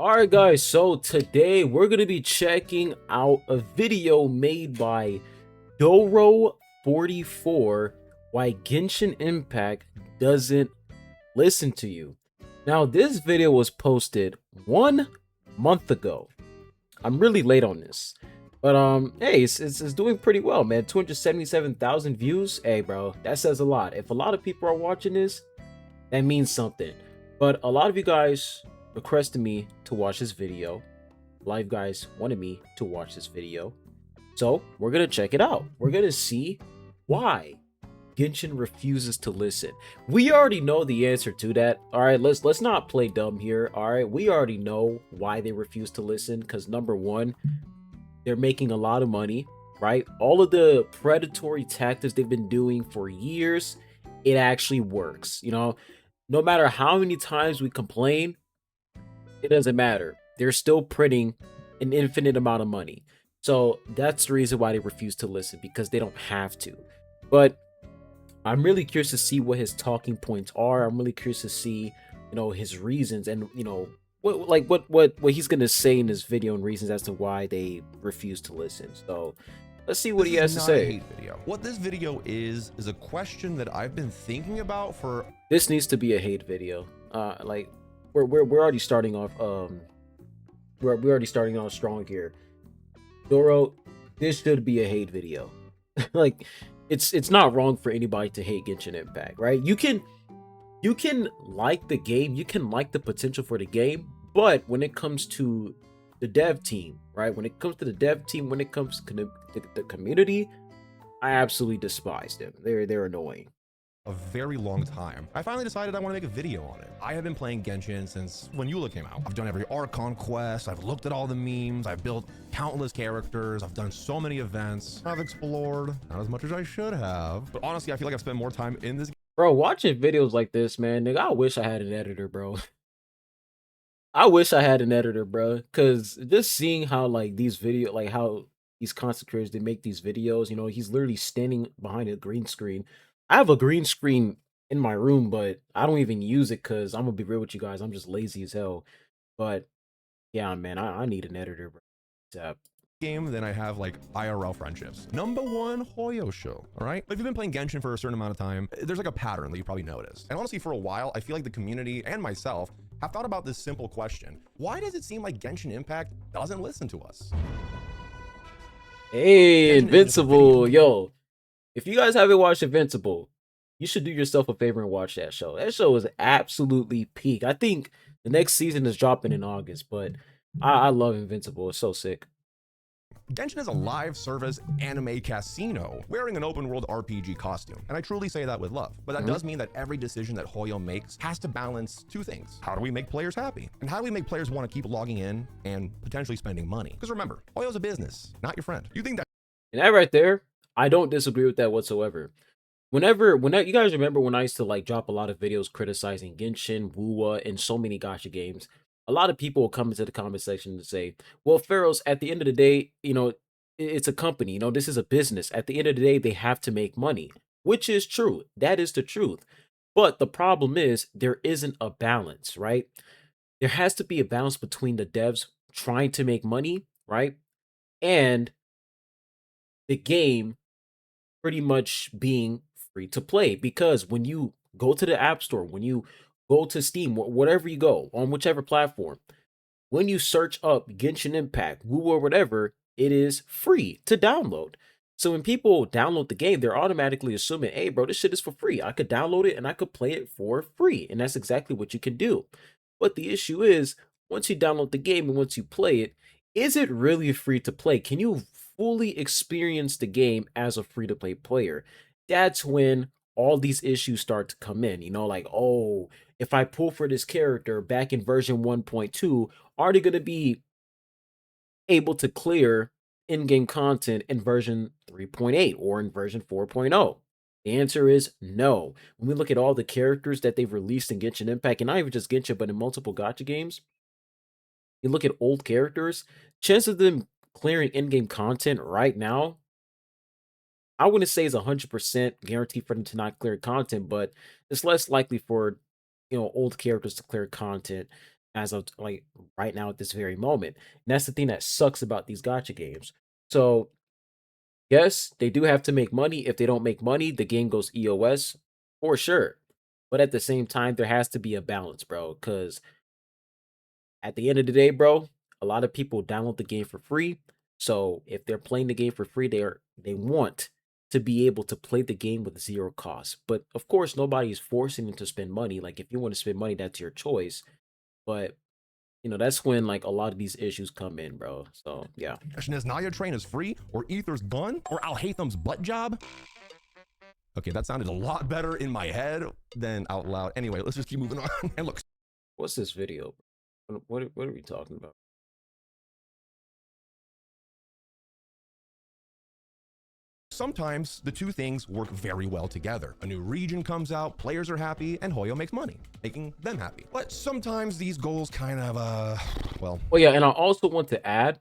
Alright guys, so today we're going to be checking out a video made by Doro44, why Genshin Impact doesn't listen to you. Now this video was posted 1 month ago. I'm really late on this. But hey, it's doing pretty well, man. 277,000 views. Hey bro, that says a lot. If a lot of people are watching this, that means something. But a lot of you guys requested me to watch this video. A lot of you guys wanted me to watch this video. So we're gonna check it out. We're gonna see why Genshin refuses to listen. We already know the answer to that. All right, let's not play dumb here. All right, we already know why they refuse to listen. Because number one, they're making a lot of money, right? All of the predatory tactics they've been doing for years, it actually works. No matter how many times we complain, it doesn't matter. They're still printing an infinite amount of money. So that's the reason why they refuse to listen, because they don't have to. But I'm really curious to see what his talking points are. I'm really curious to see, his reasons and, what he's gonna say in this video and reasons as to why they refuse to listen. So let's see what he has to say. A hate video. What this video is a question that I've been thinking about for. This needs to be a hate video. We're already starting off. We're already starting off strong here. Doro, this should be a hate video. Like, it's not wrong for anybody to hate Genshin Impact, right? You can like the game, you can like the potential for the game, but when it comes to the dev team, right? When it comes to the dev team, when it comes to the community, I absolutely despise them. They're annoying. A very long time. I finally decided I want to make a video on it. I have been playing Genshin since when Eula came out. I've done every Archon quest, I've looked at all the memes, I've built countless characters, I've done so many events, I've explored, not as much as I should have. But honestly, I feel like I've spent more time in this. Bro, watching videos like this, man, nigga, I wish I had an editor, bro. I wish I had an editor, bro, because just seeing how how these content creators, they make these videos, he's literally standing behind a green screen. I have a green screen in my room, but I don't even use it because I'm gonna be real with you guys, I'm just lazy as hell. But yeah, man, I need an editor, bro. Game than I have like IRL friendships. Number one, Hoyo show. All right. But if you've been playing Genshin for a certain amount of time, there's like a pattern that you probably noticed. And honestly, for a while, I feel like the community and myself have thought about this simple question. Why does it seem like Genshin Impact doesn't listen to us? Hey, Invincible, yo. If you guys haven't watched Invincible, you should do yourself a favor and watch that show. That show is absolutely peak. I think the next season is dropping in August, but I love Invincible. It's so sick. Genshin is a live service anime casino wearing an open world RPG costume. And I truly say that with love. But that does mean that every decision that Hoyo makes has to balance two things. How do we make players happy? And how do we make players want to keep logging in and potentially spending money? Because remember, Hoyo's a business, not your friend. You think that. And that right there, I don't disagree with that whatsoever. Whenever you guys remember when I used to drop a lot of videos criticizing Genshin, Wuwa, and so many gacha games, a lot of people will come into the comment section and say, well, Faros, at the end of the day, it's a company, this is a business. At the end of the day, they have to make money, which is true. That is the truth. But the problem is there isn't a balance, right? There has to be a balance between the devs trying to make money, right? And the game pretty much being free to play, because when you go to the App Store, when you go to Steam, whatever you go on, whichever platform, when you search up Genshin Impact, Woo or whatever, it is free to download. So when people download the game, they're automatically assuming, hey, bro, this shit is for free. I could download it and I could play it for free. And that's exactly what you can do. But the issue is, once you download the game and once you play it, is it really free to play? Can you fully experience the game as a free to play player? That's when all these issues start to come in, oh, if I pull for this character back in version 1.2, are they going to be able to clear in-game content in version 3.8 or in version 4.0? The answer is no. When we look at all the characters that they've released in Genshin Impact, and not even just Genshin, but in multiple gacha games, you look at old characters, chances of them clearing in-game content right now, I wouldn't say it's 100% guaranteed for them to not clear content, but it's less likely for old characters to clear content as of like right now at this very moment. And that's the thing that sucks about these gotcha games. So yes, they do have to make money. If they don't make money, the game goes EOS for sure. But at the same time, there has to be a balance, bro. Because at the end of the day, bro, a lot of people download the game for free. So if they're playing the game for free, they want to be able to play the game with zero cost. But of course, nobody is forcing them to spend money. Like if you want to spend money, that's your choice. But that's when like a lot of these issues come in, bro. So yeah. Question is Naya Train is free, or Ether's gun, or Al Haytham's butt job? Okay, that sounded a lot better in my head than out loud. Anyway, let's just keep moving on. And look, What's this video? What are we talking about? sometimes the two things work very well together. A new region comes out, players are happy, and Hoyo makes money, making them happy. But sometimes these goals kind of, well. Oh yeah, and I also want to add,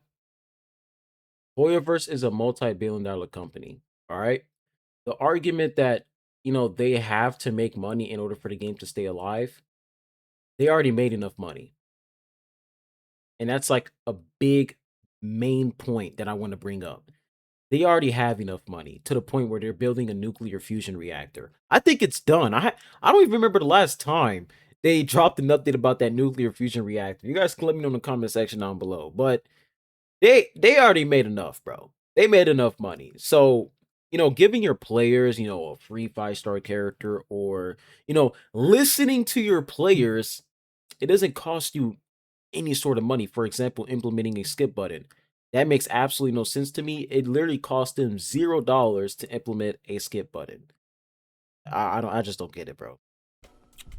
hoyoverse is a multi-billion-dollar company. All right. The argument that they have to make money in order for the game to stay alive, they already made enough money. And that's like a big main point that I want to bring up. They already have enough money to the point where they're building a nuclear fusion reactor. I think it's done. I don't even remember the last time they dropped an update about that nuclear fusion reactor. You guys can let me know in the comment section down below. But they already made enough, bro. They made enough money. So, giving your players, a free 5-star character, or, listening to your players, it doesn't cost you any sort of money. For example, implementing a skip button. That makes absolutely no sense to me. It literally cost them $0 to implement a skip button. I just don't get it, bro.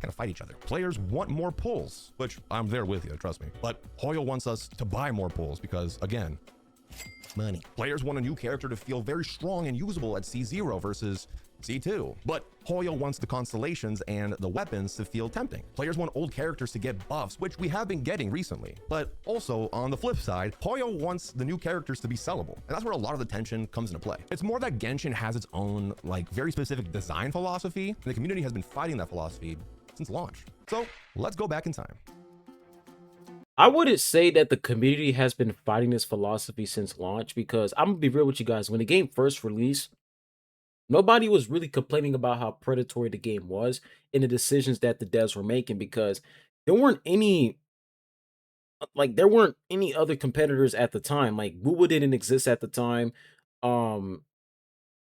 Kind of fight each other. Players want more pulls, which I'm there with you, trust me. But Hoyo wants us to buy more pulls because, again, money. Players want a new character to feel very strong and usable at C0 versus C2. But Hoyo wants the constellations and the weapons to feel tempting. Players want old characters to get buffs, which we have been getting recently. But also, on the flip side, Hoyo wants the new characters to be sellable. And that's where a lot of the tension comes into play. It's more that Genshin has its own, like, very specific design philosophy, and the community has been fighting that philosophy since launch. So let's go back in time. I wouldn't say that the community has been fighting this philosophy since launch, because I'm gonna be real with you guys. When the game first released, nobody was really complaining about how predatory the game was and the decisions that the devs were making, because there weren't any there weren't any other competitors at the time. Like Booba didn't exist at the time. Um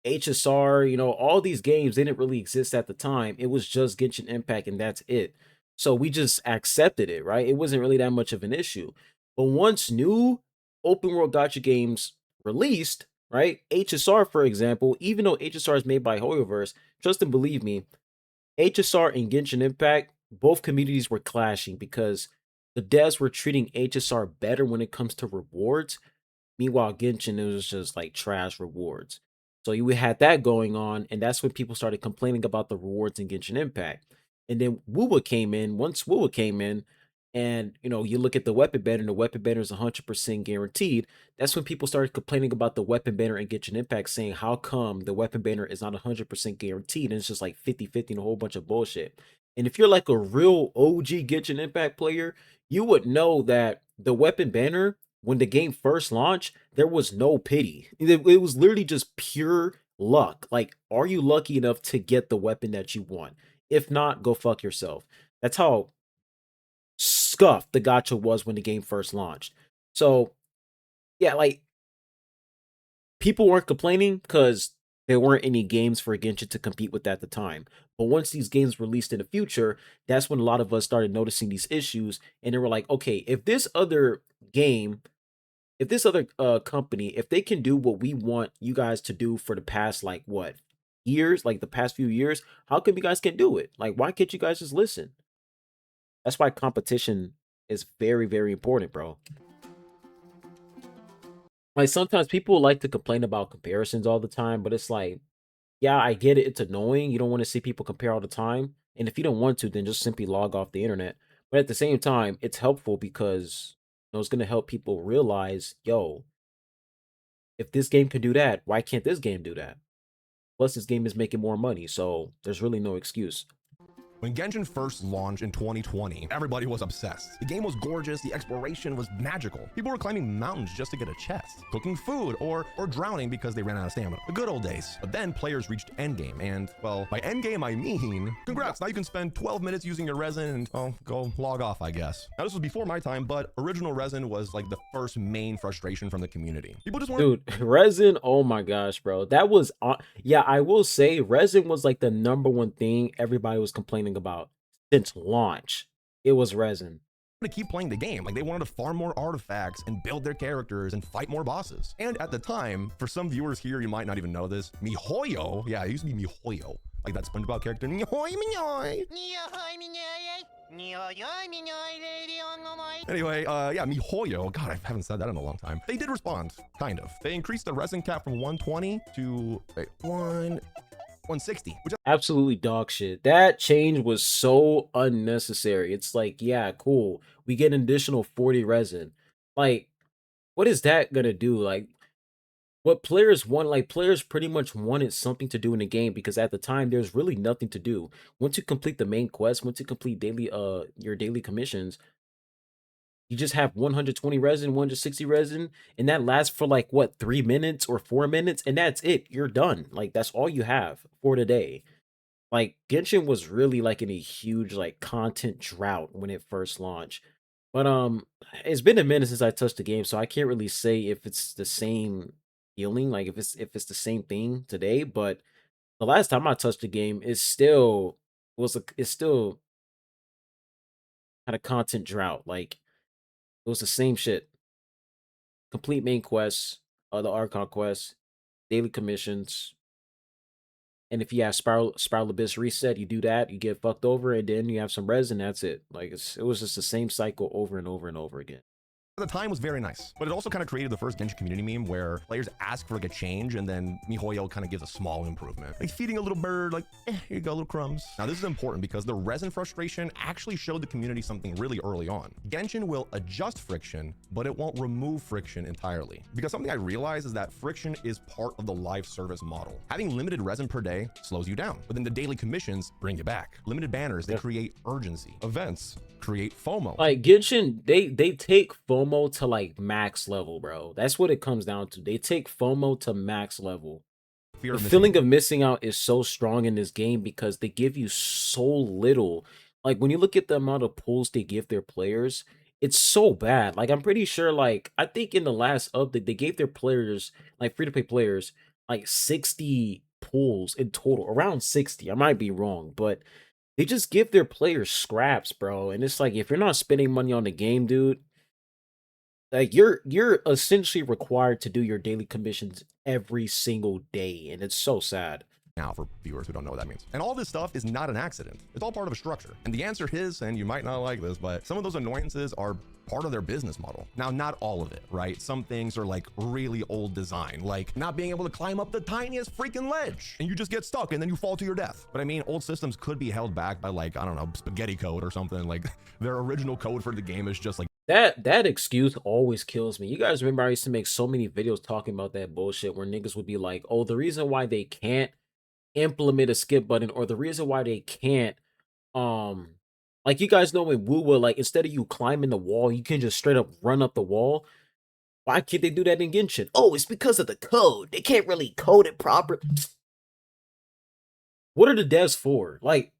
HSR, all these games didn't really exist at the time. It was just Genshin Impact and that's it. So we just accepted it, right? It wasn't really that much of an issue. But once new open world gacha games released, right? HSR, for example, even though HSR is made by Hoyoverse, trust and believe me, HSR and Genshin Impact, both communities were clashing because the devs were treating HSR better when it comes to rewards. Meanwhile, Genshin, it was just like trash rewards. So you had that going on, and that's when people started complaining about the rewards in Genshin Impact. And then Wuwa came in. Once Wuwa came in, and you look at the weapon banner, and the weapon banner is 100% guaranteed. That's when people started complaining about the weapon banner in Genshin Impact, saying, how come the weapon banner is not 100% guaranteed? And it's just like 50-50 and a whole bunch of bullshit. And if you're like a real OG Genshin Impact player, you would know that the weapon banner, when the game first launched, there was no pity. It was literally just pure luck. Like, are you lucky enough to get the weapon that you want? If not, go fuck yourself. That's how scuffed the gacha was when the game first launched. So, yeah, like, people weren't complaining because there weren't any games for Genshin to compete with at the time. But once these games released in the future, that's when a lot of us started noticing these issues. And they were like, okay, if this other game, if this other company, if they can do what we want you guys to do for the past like what years, like the past few years, how come you guys can't do it? Like, why can't you guys just listen? That's why competition is very, very important, bro. Like sometimes people like to complain about comparisons all the time, but it's like, yeah, I get it. It's annoying. You don't want to see people compare all the time. And if you don't want to, then just simply log off the internet. But at the same time, it's helpful because it's going to help people realize, yo, if this game can do that, why can't this game do that? Plus, this game is making more money, so there's really no excuse. When Genshin first launched in 2020, everybody was obsessed. The game was gorgeous, the exploration was magical. People were climbing mountains just to get a chest, cooking food, or drowning because they ran out of stamina. The good old days. But then players reached endgame, and, well, by endgame I mean, congrats, now you can spend 12 minutes using your resin and, well, go log off, I guess. Now this was before my time, but original resin was like the first main frustration from the community. People just wanted Dude, resin, oh my gosh, bro. That was yeah, I will say resin was like the number one thing everybody was complaining about since launch. It was resin. to keep playing the game. Like they wanted to farm more artifacts and build their characters and fight more bosses. And at the time, for some viewers here, you might not even know this, miHoYo, yeah, it used to be miHoYo, like that SpongeBob character, miHoy, miHoy. Anyway, yeah, miHoYo, God, I haven't said that in a long time. They did respond, kind of. They increased the resin cap from 120 to, wait, 160, which Absolutely dog shit. That change was so unnecessary. It's like, yeah, cool. We get an additional 40 resin. Like, what is that gonna do? Like, what players want, like players pretty much wanted something to do in the game because at the time there's really nothing to do. Once you complete the main quest, once you complete daily your daily commissions, you just have 120 resin, 160 resin, and that lasts for like what 3 minutes or 4 minutes, and that's it. You're done. Like that's all you have for the day. Like Genshin was really like in a huge like content drought when it first launched. But it's been a minute since I touched the game, so I can't really say if it's the same feeling, like if it's the same thing today. But the last time I touched the game, it's still had a content drought. Like it was the same shit. Complete main quests, the Archon quests, daily commissions, and if you have Spiral Abyss reset, you do that, you get fucked over, and then you have some res, and that's it. Like it was just the same cycle over and over and over again. at the time was very nice, but it also kind of created the first Genshin community meme where players ask for like a change and then miHoYo kind of gives a small improvement. Like feeding a little bird, like, here you go, little crumbs. Now this is important because the resin frustration actually showed the community something really early on. Genshin will adjust friction, but it won't remove friction entirely. Because something I realized is that friction is part of the live service model. Having limited resin per day slows you down, but then the daily commissions bring you back. Limited banners, they create urgency. Events create FOMO. Like Genshin, they take FOMO to like max level, bro. That's what it comes down to. They take FOMO to max level. Fear The of missing feeling of missing out is so strong in this game because they give you so little. Like when you look at the amount of pulls they give their players, it's so bad. Like I'm pretty sure, like I think in the last update they gave their players, like free to play players, like 60 pulls in total, around 60. I might be wrong, but they just give their players scraps, bro. And it's like if you're not spending money on the game, dude, like you're essentially required to do your daily commissions every single day, and it's so sad. now for viewers who don't know what that means. And all this stuff is not an accident. It's all part of a structure. And the answer is, and you might not like this, but some of those annoyances are part of their business model. Now, not all of it, right? Some things are like really old design, like not being able to climb up the tiniest freaking ledge and you just get stuck and then you fall to your death. But I mean, old systems could be held back by like, I don't know, spaghetti code or something. Like their original code for the game is just like That excuse always kills me. You guys remember I used to make so many videos talking about that bullshit where niggas would be like, "Oh, the reason why they can't implement a skip button or the reason why they can't um like you guys know in Woo like instead of you climbing the wall, you can just straight up run up the wall. Why can't they do that in Genshin? Oh, it's because of the code. They can't really code it proper. What are the devs for? Like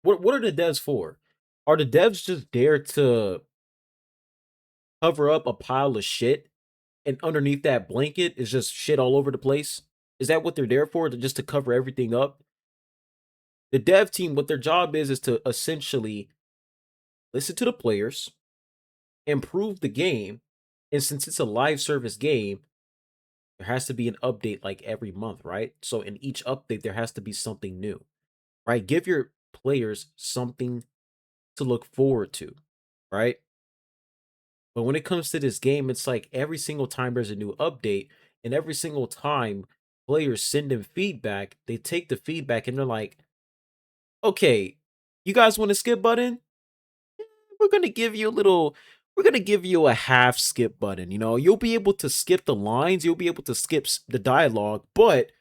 what are the devs for? Are the devs just there to cover up a pile of shit and underneath that blanket is just shit all over the place? Is that what they're there for? Just to cover everything up? The dev team, what their job is to essentially listen to the players, improve the game, and since it's a live service game, there has to be an update like every month, right? So in each update, there has to be something new, right? Give your players something to look forward to, right? But when it comes to this game, it's like every single time there's a new update, and every single time players send in feedback, they take the feedback and they're like, okay, you guys want a skip button? We're gonna give you a little, we're gonna give you a half skip button. You know, you'll be able to skip the lines, you'll be able to skip the dialogue, but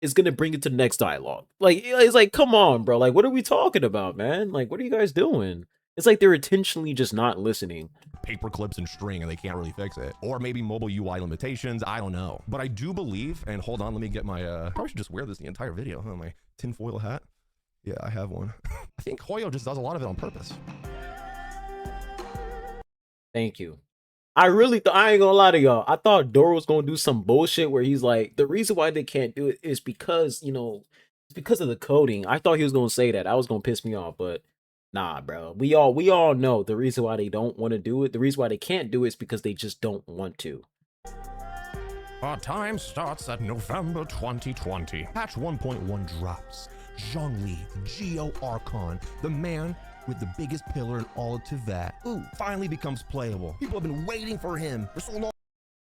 is gonna bring it to the next dialogue. Like, it's like, come on, bro. Like, what are we talking about, man? Like, what are you guys doing? It's like they're intentionally just not listening. Paper clips and string and they can't really fix it. Or maybe mobile UI limitations, I don't know. But I do believe, and hold on, let me get my, probably should just wear this the entire video, huh? My tinfoil hat. Yeah, I have one. I think Hoyo just does a lot of it on purpose. Thank you. I really thought, I ain't gonna lie to y'all, I thought Dora was gonna do some bullshit where he's like, the reason why they can't do it is because, you know, it's because of the coding. I thought he was gonna say that. I was gonna piss me off, but nah, bro. We all know the reason why they don't want to do it. The reason why they can't do it is because they just don't want to. Our time starts at November 2020. Patch 1.1 drops. Zhongli, Geo Archon, the man with the biggest pillar in all of Teyvat, finally becomes playable. People have been waiting for him for so long.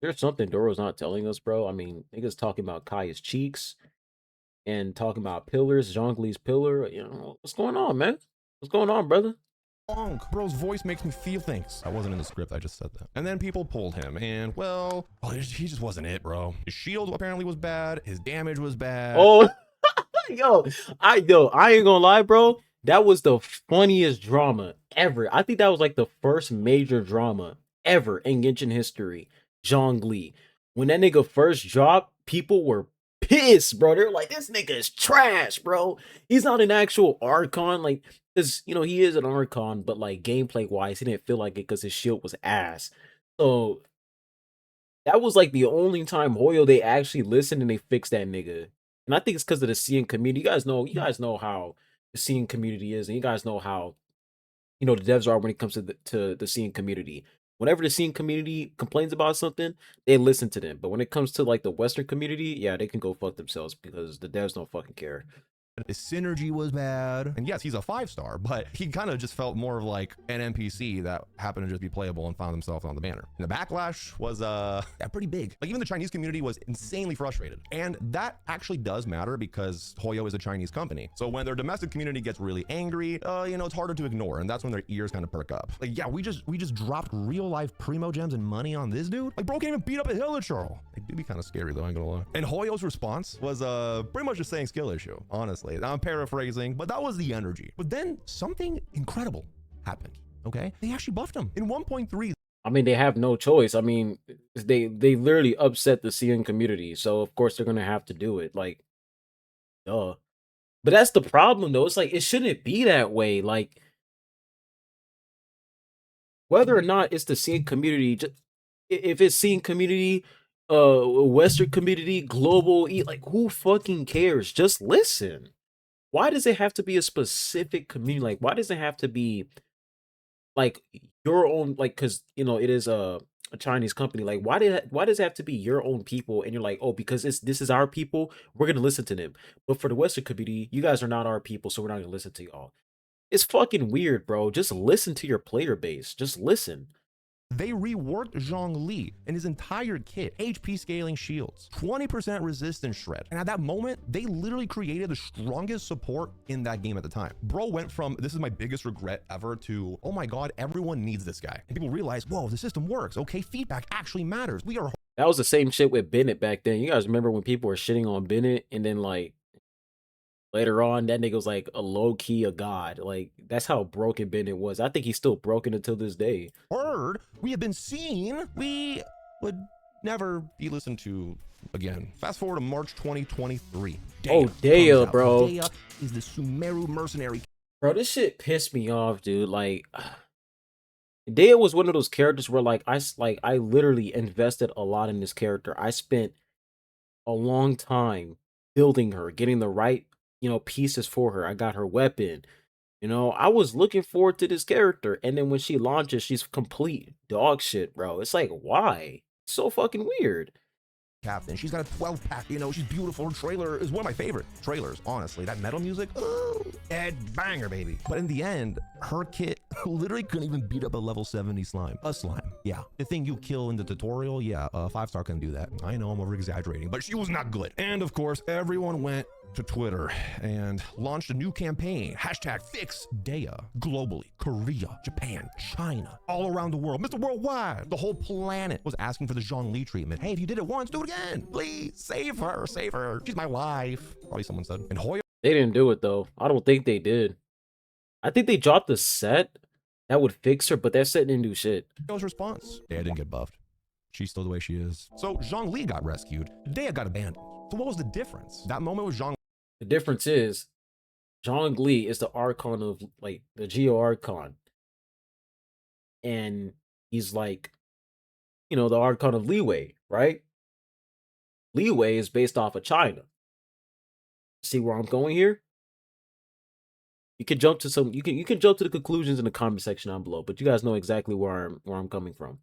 There's something Doro's not telling us, bro. I mean, niggas talking about Kaya's cheeks and talking about pillars, Zhongli's pillar. You know, what's going on, man? What's going on, brother? Bro's voice makes me feel things. I wasn't in the script, I just said that. And then people pulled him, and well, he just wasn't it, bro. His shield apparently was bad, his damage was bad. Oh, yo, I ain't gonna lie, bro. That was the funniest drama ever. I think that was like the first major drama ever in Genshin history. Zhongli. When that nigga first dropped, people were pissed, bro. They're like, this nigga is trash, bro. He's not an actual Archon. Like, because, you know, he is an Archon, but like gameplay wise, he didn't feel like it because his shield was ass. So that was like the only time Hoyo they actually listened and they fixed that nigga. And I think it's because of the CN community. You guys know how the CN community is, and you guys know how, you know, the devs are when it comes to the CN community. Whenever the CN community complains about something, they listen to them. But when it comes to like the Western community, yeah, they can go fuck themselves because the devs don't fucking care. His synergy was bad. And yes, he's a 5-star, but he kind of just felt more of like an NPC that happened to just be playable and found himself on the banner. And the backlash was pretty big. Like even the Chinese community was insanely frustrated. And that actually does matter because Hoyo is a Chinese company. So when their domestic community gets really angry, you know, it's harder to ignore. And that's when their ears kind of perk up. Like, yeah, we just dropped real life primo gems and money on this dude. Like bro can't even beat up a Hilichurl. It do be kind of scary though, I ain't gonna lie. And Hoyo's response was pretty much just saying skill issue, honestly. I'm paraphrasing, but that was the energy. But then something incredible happened, okay? They actually buffed him. In 1.3, I mean, they have no choice. I mean, they literally upset the CN community, so of course they're gonna have to do it. Like, duh. But that's the problem, though. It's like it shouldn't be that way. Like, whether or not it's the CN community, just, if it's CN community, Western community, global, like who fucking cares? Just listen. Why does it have to be a specific community? Like, why does it have to be like your own? Like, because you know it is a Chinese company. Like, why does it have to be your own people? And you're like, oh, because this is our people, we're gonna listen to them. But for the Western community, you guys are not our people, so we're not gonna listen to y'all. It's fucking weird, bro. Just listen to your player base. Just listen. they reworked Zhongli and his entire kit, HP scaling shields, 20% resistance shred. And at that moment, they literally created the strongest support in that game at the time. Bro went from, this is my biggest regret ever, to, oh my God, everyone needs this guy. And people realize, whoa, the system works. Okay, feedback actually matters. We are. That was the same shit with Bennett back then. You guys remember when people were shitting on Bennett and then like later on that nigga was like a low-key a god. Like that's how broken Bennett was. I think he's still broken until this day. Heard, we have been seen, we would never be listened to again. Fast forward to March 2023. Oh, Daya, bro. Daya is the Sumeru mercenary. Bro, this shit pissed me off, dude. Like Daya was one of those characters where like I literally invested a lot in this character. I spent a long time building her, getting the right, you know, pieces for her. I got her weapon. You know, I was looking forward to this character. And then when she launches, she's complete dog shit, bro. It's like, why? It's so fucking weird. Captain, she's got a 12-pack, you know, she's beautiful. Her trailer is one of my favorite trailers, honestly. That metal music, oh, dead banger, baby. But in the end, her kit literally couldn't even beat up a level 70 slime. A slime, yeah. The thing you kill in the tutorial, yeah, a 5-star can do that. I know I'm over-exaggerating, but she was not good. And of course, everyone went to Twitter and launched a new campaign, hashtag Fix Dea, globally, Korea, Japan, China, all around the world, Mr. Worldwide. The whole planet was asking for the Zhongli treatment. Hey, if you did it once, do it again. Please, save her, save her. She's my wife, probably someone said. And Hoyo They didn't do it though. I don't think they did. I think they dropped a set that would fix her, but that set didn't do shit. Hoyo's response, Dea didn't get buffed. She's still the way she is. So Zhongli got rescued, Dea got abandoned. So what was the difference? That moment was Zhongli. The difference is Zhongli is the Archon of like the Geo Archon. And he's like, you know, the Archon of Leeway, right? Leeway is based off of China. See where I'm going here? You can jump to some you can jump to the conclusions in the comment section down below, but you guys know exactly where I'm coming from.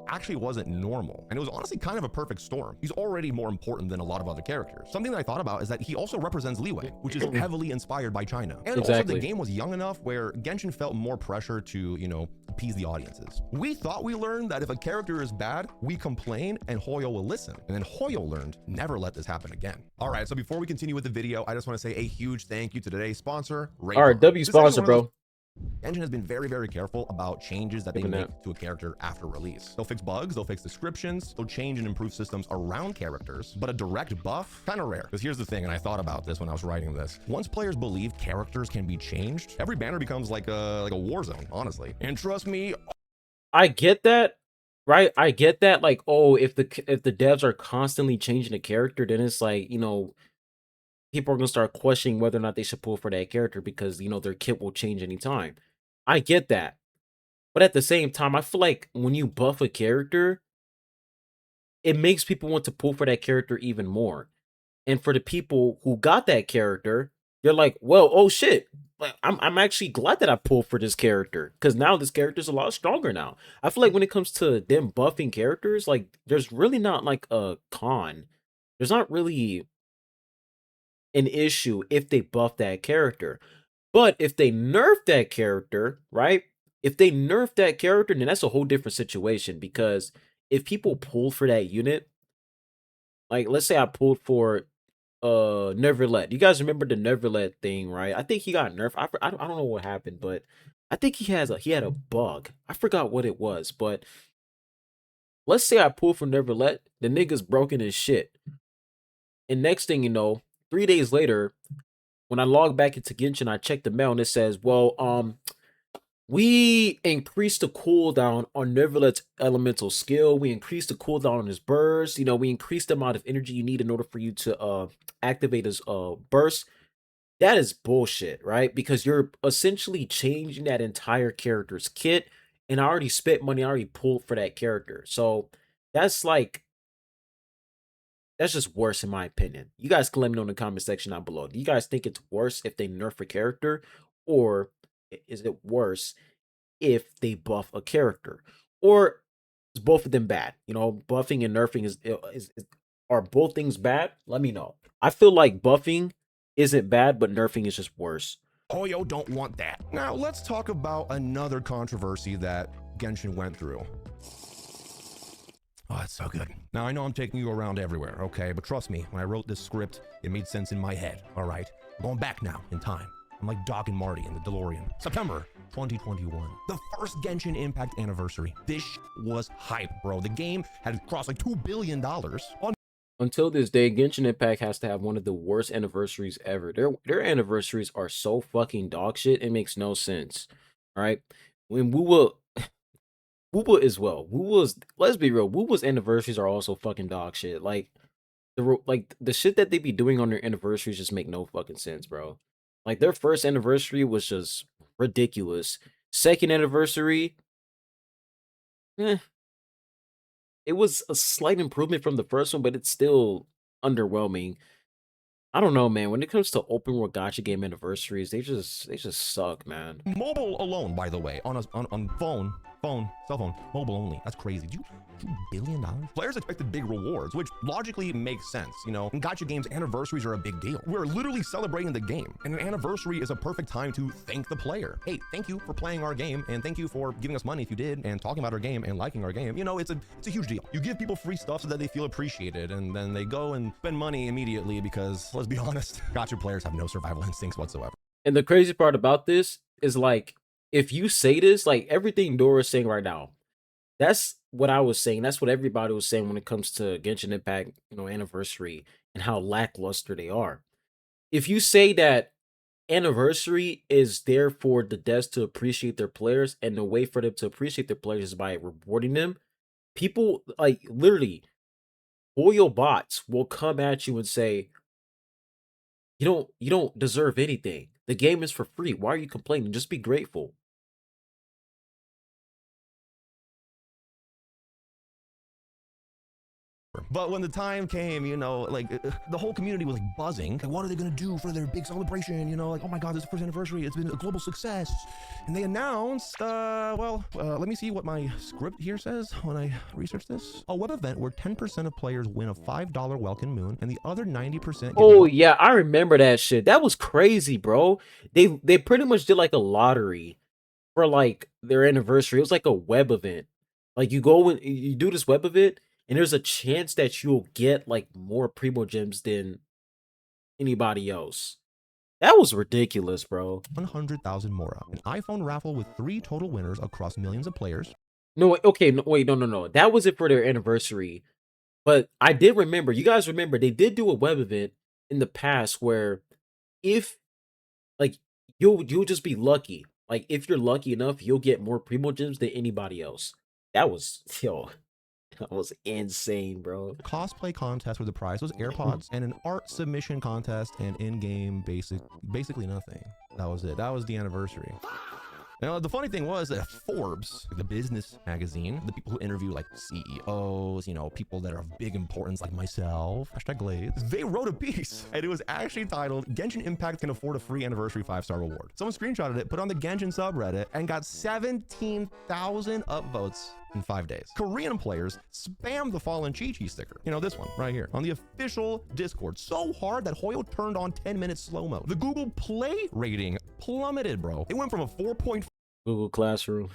Actually wasn't normal, and it was honestly kind of a perfect storm. He's already more important than a lot of other characters. Something that I thought about is that he also represents Leeway, which is heavily inspired by China. And also the game was young enough where Genshin felt more pressure to, you know, appease the audiences. We thought we learned that if a character is bad, we complain and Hoyo will listen. And then Hoyo learned, never let this happen again. All right, so before we continue with the video, I just want to say a huge thank you to today's sponsor, Ray. All right, W sponsor, bro. Genshin has been very, very careful about changes that they make to a character after release. They'll fix bugs, they'll fix descriptions, they'll change and improve systems around characters, but a direct buff, kind of rare. Because here's the thing, and I thought about this when I was writing this. Once players believe characters can be changed, every banner becomes like a war zone, honestly. And trust me, I get that, right? I get that. Like, oh, if the devs are constantly changing the character, then it's like, you know, people are gonna start questioning whether or not they should pull for that character because you know their kit will change anytime. I get that. But at the same time, I feel like when you buff a character, it makes people want to pull for that character even more. And for the people who got that character, they're like, well, oh shit. Like, I'm actually glad that I pulled for this character because now this character is a lot stronger now. I feel like when it comes to them buffing characters, like there's really not like a con. There's not really an issue if they buff that character. But if they nerf that character, right? If they nerf that character, then that's a whole different situation because if people pull for that unit, like let's say I pulled for Neverlet. You guys remember the Neverlet thing, right? I think he got nerfed. I don't know what happened, but I think he had a bug. I forgot what it was, but let's say I pull for Neverlet, the nigga's broken as shit. And next thing you know, 3 days later, when I log back into Genshin, I check the mail and it says, well, we increased the cooldown on Neverlet's elemental skill. We increased the cooldown on his burst. You know, we increased the amount of energy you need in order for you to activate his burst. That is bullshit, right? Because you're essentially changing that entire character's kit. And I already spent money, I already pulled for that character. So that's like that's just worse in my opinion. You guys can let me know in the comment section down below. Do you guys think it's worse if they nerf a character? Or is it worse if they buff a character? Or is both of them bad? You know, buffing and nerfing is are both things bad? Let me know. I feel like buffing isn't bad, but nerfing is just worse. Hoyo don't want that. Now let's talk about another controversy that Genshin went through. Oh, it's so good. Now, I know I'm taking you around everywhere, okay? But trust me, when I wrote this script, it made sense in my head, all right? I'm going back now in time. I'm like Doc and Marty in the DeLorean. September 2021, the first Genshin Impact anniversary. This was hype, bro. The game had crossed like $2 billion on. Until this day, Genshin Impact has to have one of the worst anniversaries ever. Their anniversaries are so fucking dog shit, it makes no sense. All right? When Woowa as well. Woowa's, let's be real, Woowa's anniversaries are also fucking dog shit. Like the shit that they be doing on their anniversaries just make no fucking sense, bro. Like their first anniversary was just ridiculous. Second anniversary, eh, it was a slight improvement from the first one, but it's still underwhelming. I don't know, man. When it comes to open world gacha game anniversaries, they just suck, man. Mobile alone, by the way, on phone, Phone, cell phone, mobile only. That's crazy. $2 billion? Players expected big rewards, which logically makes sense. You know, in gacha games, anniversaries are a big deal. We're literally celebrating the game, and an anniversary is a perfect time to thank the player. Hey, thank you for playing our game, and thank you for giving us money if you did, and talking about our game and liking our game. You know, it's a huge deal. You give people free stuff so that they feel appreciated, and then they go and spend money immediately because, let's be honest, gacha players have no survival instincts whatsoever. And the crazy part about this is like, if you say this, like everything Dora is saying right now, that's what I was saying. That's what everybody was saying when it comes to Genshin Impact, anniversary and how lackluster they are. If you say that anniversary is there for the devs to appreciate their players, and the way for them to appreciate their players is by rewarding them, people like literally loyal bots will come at you and say, you don't deserve anything. The game is for free. Why are you complaining? Just be grateful. But when the time came, you know, like the whole community was like buzzing. Like, what are they gonna do for their big celebration? You know, like, oh my God, this is the first anniversary. It's been a global success. And they announced, let me see what my script here says when I research this. A web event where 10% of players win a $5 Welkin Moon, and the other 90% Oh yeah, I remember that shit. That was crazy, bro. They pretty much did like a lottery for like their anniversary. It was like a web event. Like you go and you do this web event, and there's a chance that you'll get like more primo gems than anybody else. That was ridiculous, bro. 100,000 Mora. An iPhone raffle with 3 total winners across millions of players. No, okay, no, wait, no. That was it for their anniversary. But I did remember, you guys remember, they did do a web event in the past where if like you'll just be lucky. Like if you're lucky enough, you'll get more primo gems than anybody else. That was that was insane, bro. Cosplay contest where the prize was AirPods, and an art submission contest, and in-game basically nothing. That was it. That was the anniversary. Now, the funny thing was that Forbes, the business magazine, the people who interview like CEOs, you know, people that are of big importance like myself, #Glades, they wrote a piece, and it was actually titled, Genshin Impact Can Afford a Free Anniversary 5-Star Reward. Someone screenshotted it, put on the Genshin subreddit, and got 17,000 upvotes in 5 days. Korean players spammed the Fallen Chi-Chi sticker. You know, this one right here on the official Discord so hard that Hoyo turned on 10-minute slow-mo. The Google Play rating plummeted, bro. It went from a 4.5 Google Classroom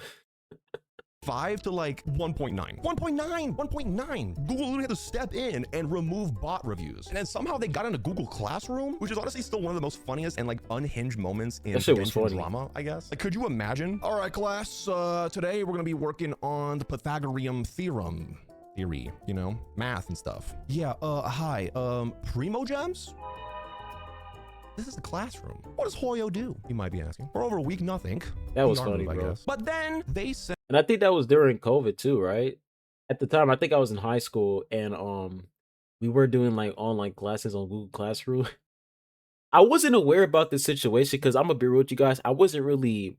to like 1.9. 1.9. Google literally had to step in and remove bot reviews. And then somehow they got into Google Classroom, which is honestly still one of the most funniest and like unhinged moments in Genshin drama, I guess. Like, could you imagine? All right, class, today we're gonna be working on the Pythagorean theorem. Theory, you know, math and stuff. Yeah, hi, primo gems? This is the classroom. What does Hoyo do? You might be asking. For over a week, nothing. That was funny, bro. I guess. But then they said, and I think that was during COVID too, right? At the time, I think I was in high school, and we were doing like online classes on Google Classroom. I wasn't aware about this situation because I'm gonna be real with you guys. I wasn't really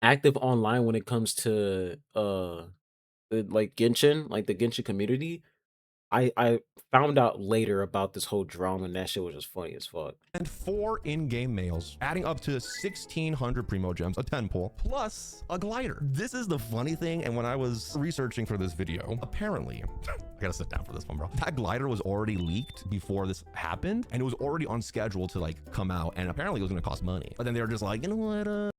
active online when it comes to like Genshin, like the Genshin community. I found out later about this whole drama, and that shit was just funny as fuck. And 4 in-game males, adding up to 1,600 primo gems, a 10 pull, plus a glider. This is the funny thing, and when I was researching for this video, apparently, I gotta sit down for this one, bro. That glider was already leaked before this happened, and it was already on schedule to like come out, and apparently it was gonna cost money. But then they were just like, you know what,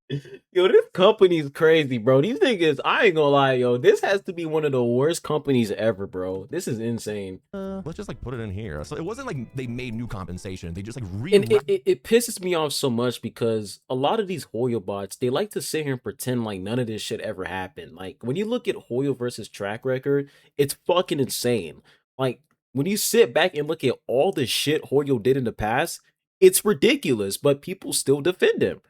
Yo, this company's crazy, bro. These niggas, I ain't gonna lie, yo. This has to be one of the worst companies ever, bro. This is insane. let's just like put it in here. So it wasn't like they made new compensation. They just like And it pisses me off so much because a lot of these Hoyo bots, they like to sit here and pretend like none of this shit ever happened. Like when you look at hoyoverse's track record, it's fucking insane. Like when you sit back and look at all the shit Hoyo did in the past, it's ridiculous, but people still defend him.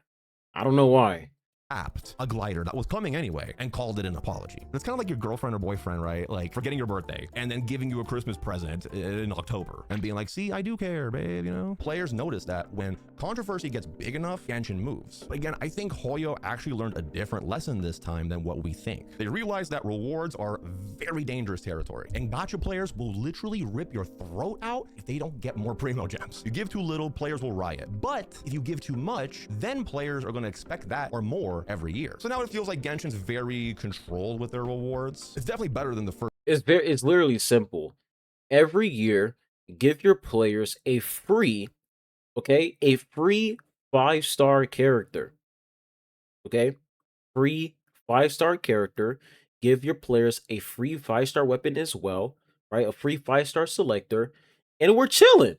I don't know why. A glider that was coming anyway and called it an apology. It's kind of like your girlfriend or boyfriend, right? Like forgetting your birthday and then giving you a Christmas present in October and being like, see, I do care, babe, you know? Players notice that when controversy gets big enough, Genshin moves. But again, I think Hoyo actually learned a different lesson this time than what we think. They realized that rewards are very dangerous territory, and gacha players will literally rip your throat out if they don't get more primo gems. You give too little, players will riot. But if you give too much, then players are going to expect that or more more every year. So now it feels like Genshin's very controlled with their rewards. It's definitely better than the first. It's literally simple. Every year, give your players a free, okay, a free 5-star character. Okay, free 5-star character. Give your players a free 5-star weapon as well, right? A free 5-star selector, and we're chilling.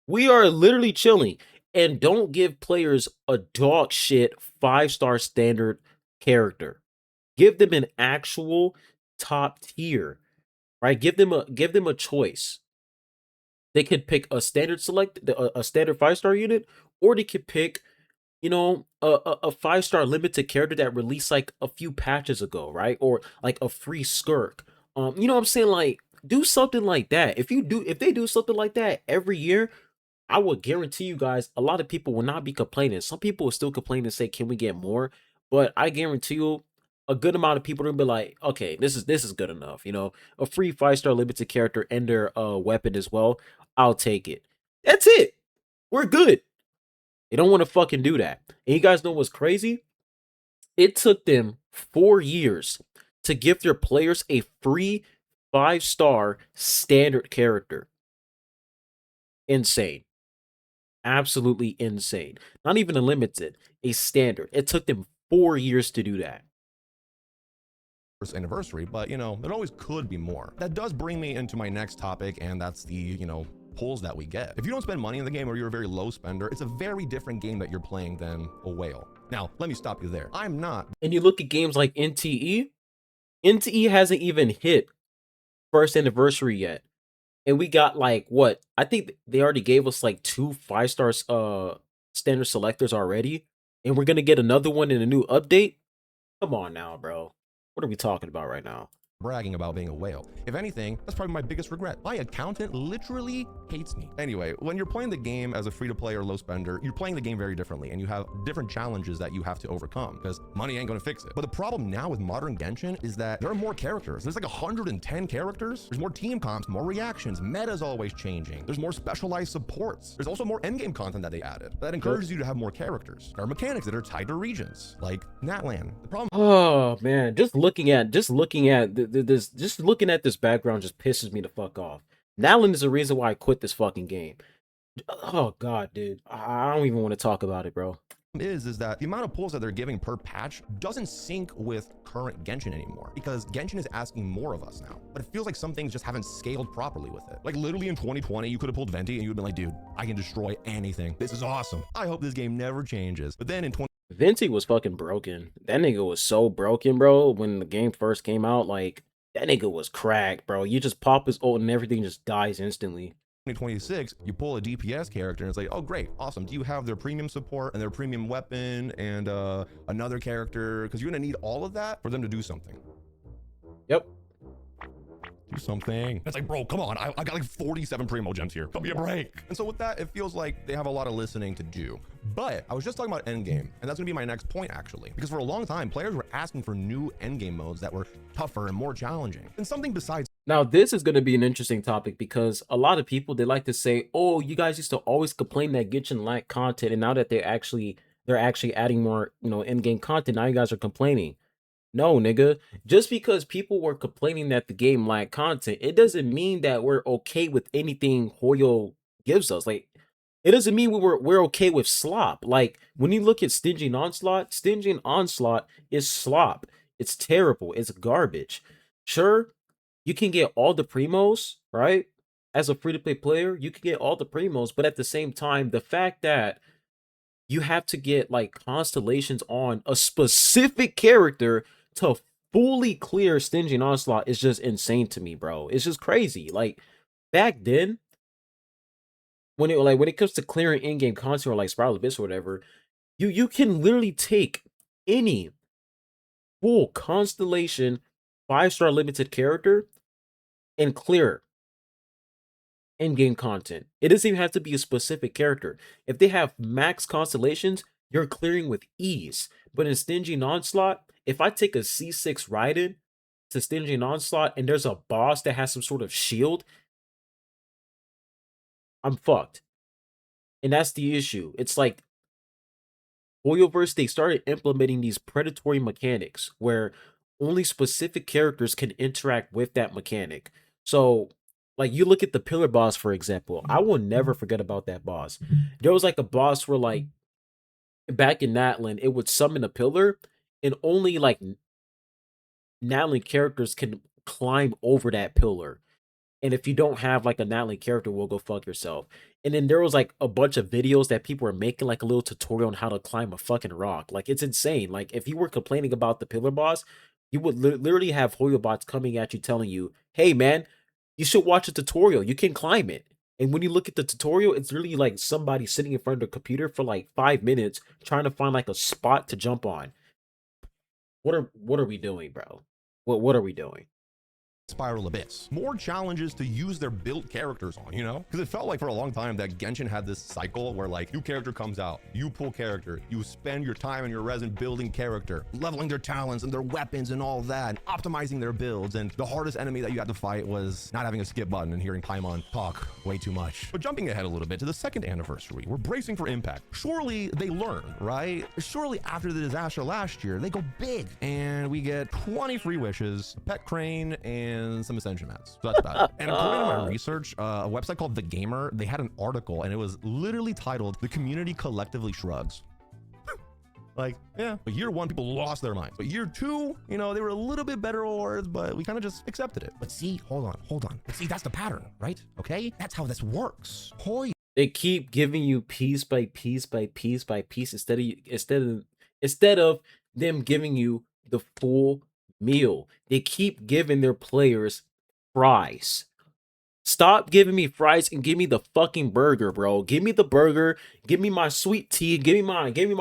We are literally chilling. And don't give players a dog shit 5-star standard character. Give them an actual top tier, right? Give them a choice. They could pick a standard a standard 5-star unit, or they could pick, a 5-star limited character that released like a few patches ago, right? Or like a free skirk. You know what I'm saying? Like, do something like that. If they do something like that every year, I would guarantee you guys a lot of people will not be complaining. Some people will still complain and say, "Can we get more?" But I guarantee you a good amount of people are gonna be like, "Okay, this is good enough." A free 5-star limited character and their weapon as well. I'll take it. That's it. We're good. They don't want to fucking do that. And you guys know what's crazy? It took them 4 years to give their players a free 5-star standard character. Insane. Absolutely insane. Not even a limited, a standard. It took them 4 years to do that. Anniversary, but it always could be more. That does bring me into my next topic, and that's the, pulls that we get. If you don't spend money in the game or you're a very low spender, it's a very different game that you're playing than a whale. Now, let me stop you there. I'm not. And you look at games like NTE hasn't even hit first anniversary yet. And we got like what? I think they already gave us like 2 5-star standard selectors already. And we're gonna get another one in a new update. Come on now, bro. What are we talking about right now? Bragging about being a whale. If anything, that's probably my biggest regret. My accountant literally hates me. Anyway, when you're playing the game as a free-to-play or low spender, you're playing the game very differently, and you have different challenges that you have to overcome, because money ain't gonna fix it. But the problem now with modern Genshin is that there are more characters. There's like 110 characters. There's more team comps, more reactions. Meta's always changing. There's more specialized supports. There's also more endgame content that they added that encourages you to have more characters. There are mechanics that are tied to regions, like Natlan. The problem. Oh man, just looking at this background just pisses me the fuck off. Nalan is the reason why I quit this fucking game. Oh god, dude. I don't even want to talk about it, bro. Is that the amount of pulls that they're giving per patch doesn't sync with current Genshin anymore, because Genshin is asking more of us now, but it feels like some things just haven't scaled properly with it. Like literally in 2020, you could have pulled Venti and you would have been like, dude, I can destroy anything. This is awesome. I hope this game never changes. But then in Venti was fucking broken. That nigga was so broken, bro. When the game first came out, like that nigga was cracked, bro. You just pop his ult and everything just dies instantly. 2026, you pull a DPS character and it's like, oh great, awesome. Do you have their premium support and their premium weapon and another character? Because you're gonna need all of that for them to do something. Yep. Do something. It's like, bro, come on. I got like 47 primo gems here. Give me a break. And so with that, it feels like they have a lot of listening to do. But I was just talking about endgame, and that's gonna be my next point actually. Because for a long time, players were asking for new endgame modes that were tougher and more challenging. And something besides. Now, this is going to be an interesting topic because a lot of people, they like to say, "Oh, you guys used to always complain that Genshin lacked content, and now that they're actually adding more, in-game content, now you guys are complaining." No, nigga. Just because people were complaining that the game lacked content, it doesn't mean that we're okay with anything Hoyo gives us. Like, it doesn't mean we're okay with slop. Like, when you look at Stingy and Onslaught is slop. It's terrible. It's garbage. Sure, you can get all the primos, right? As a free-to-play player, you can get all the primos, but at the same time, the fact that you have to get like constellations on a specific character to fully clear Stingy and Onslaught is just insane to me, bro. It's just crazy. Like back then, when it comes to clearing in-game content or like Spiral Abyss or whatever, you can literally take any full constellation 5-star limited character and clear in-game content. It doesn't even have to be a specific character. If they have max constellations, you're clearing with ease. But in Stingy and Onslaught, if I take a C6 Raiden to Stingy and Onslaught and there's a boss that has some sort of shield, I'm fucked. And that's the issue. It's like Hoyoverse, they started implementing these predatory mechanics where only specific characters can interact with that mechanic. So, like you look at the pillar boss, for example, I will never forget about that boss. There was like a boss where like back in Natlan, it would summon a pillar and only like Natlan characters can climb over that pillar. And if you don't have like a Natalie character, will go fuck yourself. And then there was like a bunch of videos that people were making like a little tutorial on how to climb a fucking rock. Like it's insane. Like if you were complaining about the pillar boss, you would literally have Hoyo bots coming at you telling you, "Hey man, you should watch a tutorial. You can climb it." And when you look at the tutorial, it's really like somebody sitting in front of the computer for like 5 minutes trying to find like a spot to jump on. What are we doing, bro? What are we doing? Spiral Abyss. More challenges to use their built characters on, you know? Because it felt like for a long time that Genshin had this cycle where like new character comes out, you pull character, you spend your time and your resin building character, leveling their talents and their weapons and all that, and optimizing their builds. And the hardest enemy that you had to fight was not having a skip button and hearing Paimon talk way too much. But jumping ahead a little bit to the second anniversary, we're bracing for impact. Surely they learn, right? Surely after the disaster last year, they go big and we get 20 free wishes, a pet crane, and some ascension mats. So that's about it. And according to my research, a website called The Gamer, they had an article and it was literally titled "The Community Collectively Shrugs." Like, yeah, but year one, people lost their minds. But year two, you know, they were a little bit better awards, but we kind of just accepted it. But see, hold on. But see, that's the pattern, right? Okay, that's how this works. Hoy. They keep giving you piece by piece by piece by piece instead of them giving you the full meal. They keep giving their players fries. Stop giving me fries and give me the fucking burger, bro. Give me the burger, give me my sweet tea, give me give me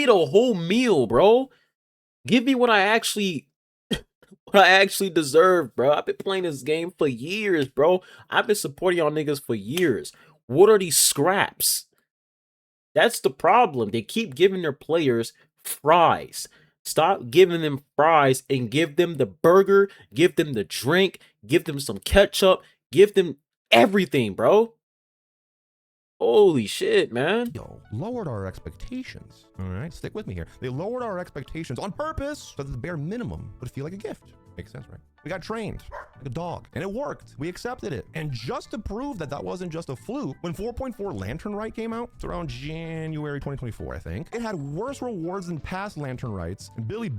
the whole meal, bro. Give me what I actually deserve, bro. I've been playing this game for years, bro. I've been supporting y'all niggas for years. What are these scraps? That's the problem. They keep giving their players fries. Stop giving them fries and give them the burger, give them the drink, give them some ketchup, give them everything, bro. Holy shit, man. Lowered our expectations. All right, stick with me here. They lowered our expectations on purpose so that the bare minimum would feel like a gift. Makes sense, right? We got trained like a dog and it worked. We accepted it. And just to prove that that wasn't just a fluke, when 4.4 Lantern Rite came out, it's around January 2024, I think, it had worse rewards than past Lantern Rites. And Billy,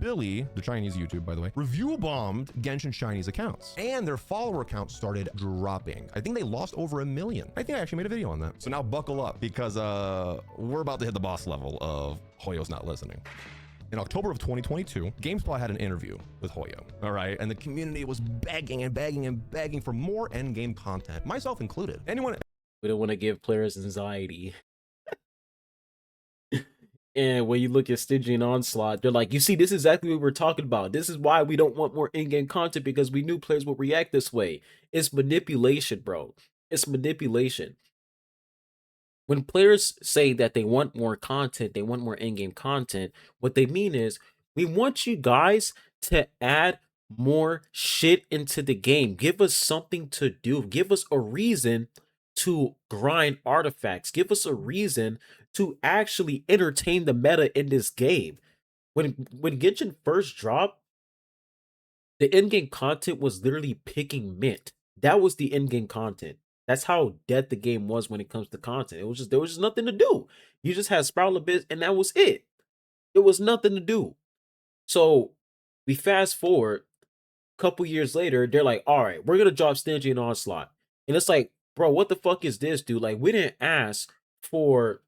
the Chinese YouTube, by the way, review bombed Genshin Chinese accounts. And their follower count started dropping. I think they lost over 1 million. I think I actually made a video on that. So now buckle up because we're about to hit the boss level of Hoyo's not listening. In October of 2022, GameSpot had an interview with Hoyo, all right? And the community was begging and begging and begging for more endgame content, myself included. Anyone... We don't want to give players anxiety. And when you look at Stingy and Onslaught, they're like, you see, this is exactly what we're talking about. This is why we don't want more in-game content, because we knew players would react this way. It's manipulation, bro. It's manipulation. When players say that they want more content, they want more in-game content, what they mean is, we want you guys to add more shit into the game. Give us something to do. Give us a reason to grind artifacts. Give us a reason to actually entertain the meta in this game. When Genshin first dropped, the in-game content was literally picking mint. That was the in-game content. That's how dead the game was when it comes to content. There was just nothing to do. You just had Sprout Abyss, and that was it. There was nothing to do. So we fast forward a couple years later, they're like, all right, we're gonna drop Stingy and Onslaught. And it's like, bro, what the fuck is this, dude? Like, we didn't ask for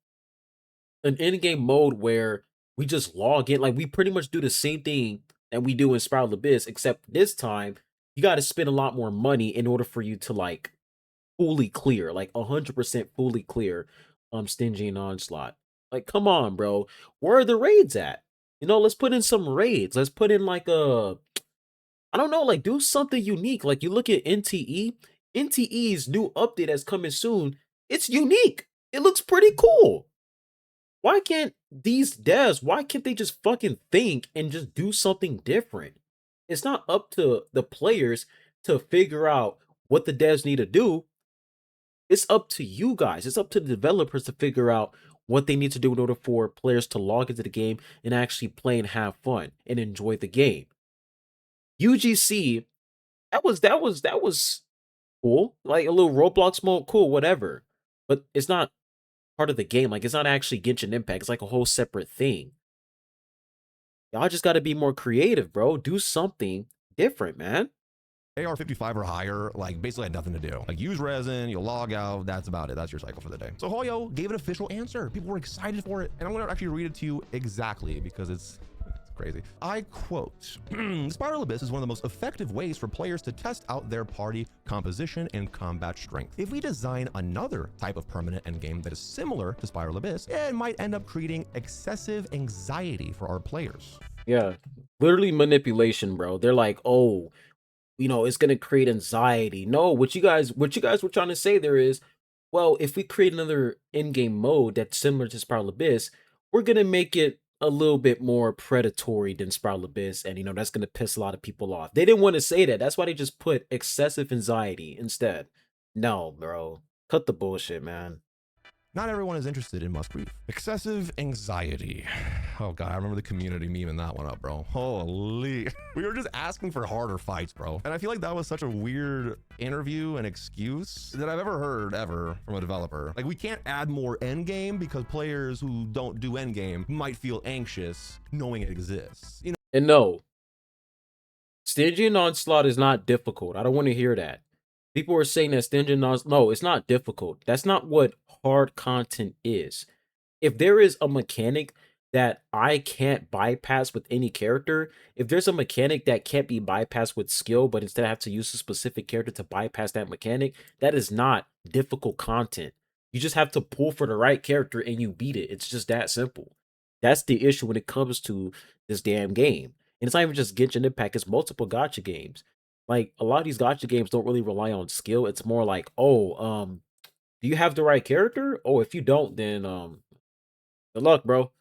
an in-game mode where we just log in. Like, we pretty much do the same thing that we do in Sprout Abyss, except this time you gotta spend a lot more money in order for you to like fully clear, like 100% fully clear Stingy and Onslaught. Like, come on, bro. Where are the raids at? You know, let's put in some raids. Let's put in like I don't know, like do something unique. Like you look at NTE, NTE's new update that's coming soon. It's unique. It looks pretty cool. Why can't these devs, why can't they just fucking think and just do something different? It's not up to the players to figure out what the devs need to do. It's up to you guys. It's up to the developers to figure out what they need to do in order for players to log into the game and actually play and have fun and enjoy the game. UGC, that was cool. Like a little Roblox mode, cool, whatever. But it's not part of the game. Like it's not actually Genshin Impact. It's like a whole separate thing. Y'all just got to be more creative, bro. Do something different, man. AR 55 or higher, like basically had nothing to do. Like use resin, you'll log out, that's about it. That's your cycle for the day. So Hoyo gave an official answer. People were excited for it. And I'm gonna actually read it to you exactly because it's crazy. I quote, Spiral Abyss is one of the most effective ways for players to test out their party composition and combat strength. If we design another type of permanent endgame that is similar to Spiral Abyss, it might end up creating excessive anxiety for our players. Yeah, literally manipulation, bro. They're like, oh, it's gonna create anxiety. No, what you guys were trying to say there is, well, if we create another in-game mode that's similar to Spiral Abyss, we're gonna make it a little bit more predatory than Spiral Abyss, and that's gonna piss a lot of people off. They didn't want to say that. That's why they just put excessive anxiety instead. No, bro. Cut the bullshit, man. Not everyone is interested in must brief. Excessive anxiety. Oh god, I remember the community memeing that one up, bro. Holy. We were just asking for harder fights, bro. And I feel like that was such a weird interview and excuse that I've ever heard from a developer. Like we can't add more endgame because players who don't do endgame might feel anxious knowing it exists. And no, Stingy and Onslaught is not difficult. I don't want to hear that. People are saying that Stingy and Onslaught, no, it's not difficult. That's not what hard content is. If there is a mechanic that I can't bypass with any character, if there's a mechanic that can't be bypassed with skill, but instead I have to use a specific character to bypass that mechanic, that is not difficult content. You just have to pull for the right character and you beat it. It's just that simple. That's the issue when it comes to this damn game. And it's not even just Genshin Impact, it's multiple gotcha games. Like a lot of these gotcha games don't really rely on skill. It's more like, oh, do you have the right character? Oh, if you don't, then good luck, bro.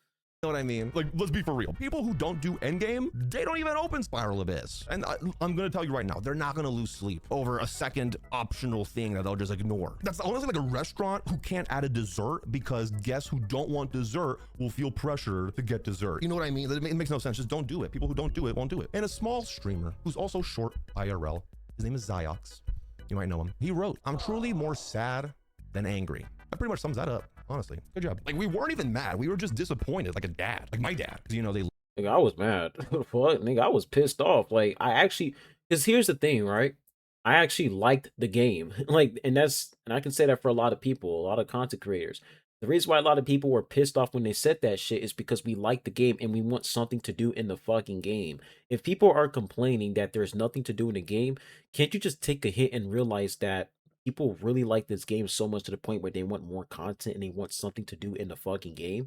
You know what I mean? Like, let's be for real. People who don't do endgame, they don't even open Spiral Abyss. And I'm gonna tell you right now, they're not gonna lose sleep over a second optional thing that they'll just ignore. That's honestly like a restaurant who can't add a dessert because guests who don't want dessert will feel pressure to get dessert. You know what I mean? It makes no sense. Just don't do it. People who don't do it won't do it. And a small streamer who's also short IRL, his name is Zyox. You might know him. He wrote, I'm truly more sad than angry. That pretty much sums that up. Honestly, good job. Like we weren't even mad. We were just disappointed, like a dad, like my dad. Because they. Nigga, I was mad. What? Nigga, I was pissed off. Like because here's the thing, right? I actually liked the game. And I can say that for a lot of people, a lot of content creators. The reason why a lot of people were pissed off when they said that shit is because we like the game and we want something to do in the fucking game. If people are complaining that there's nothing to do in the game, can't you just take a hit and realize that people really like this game so much to the point where they want more content and they want something to do in the fucking game?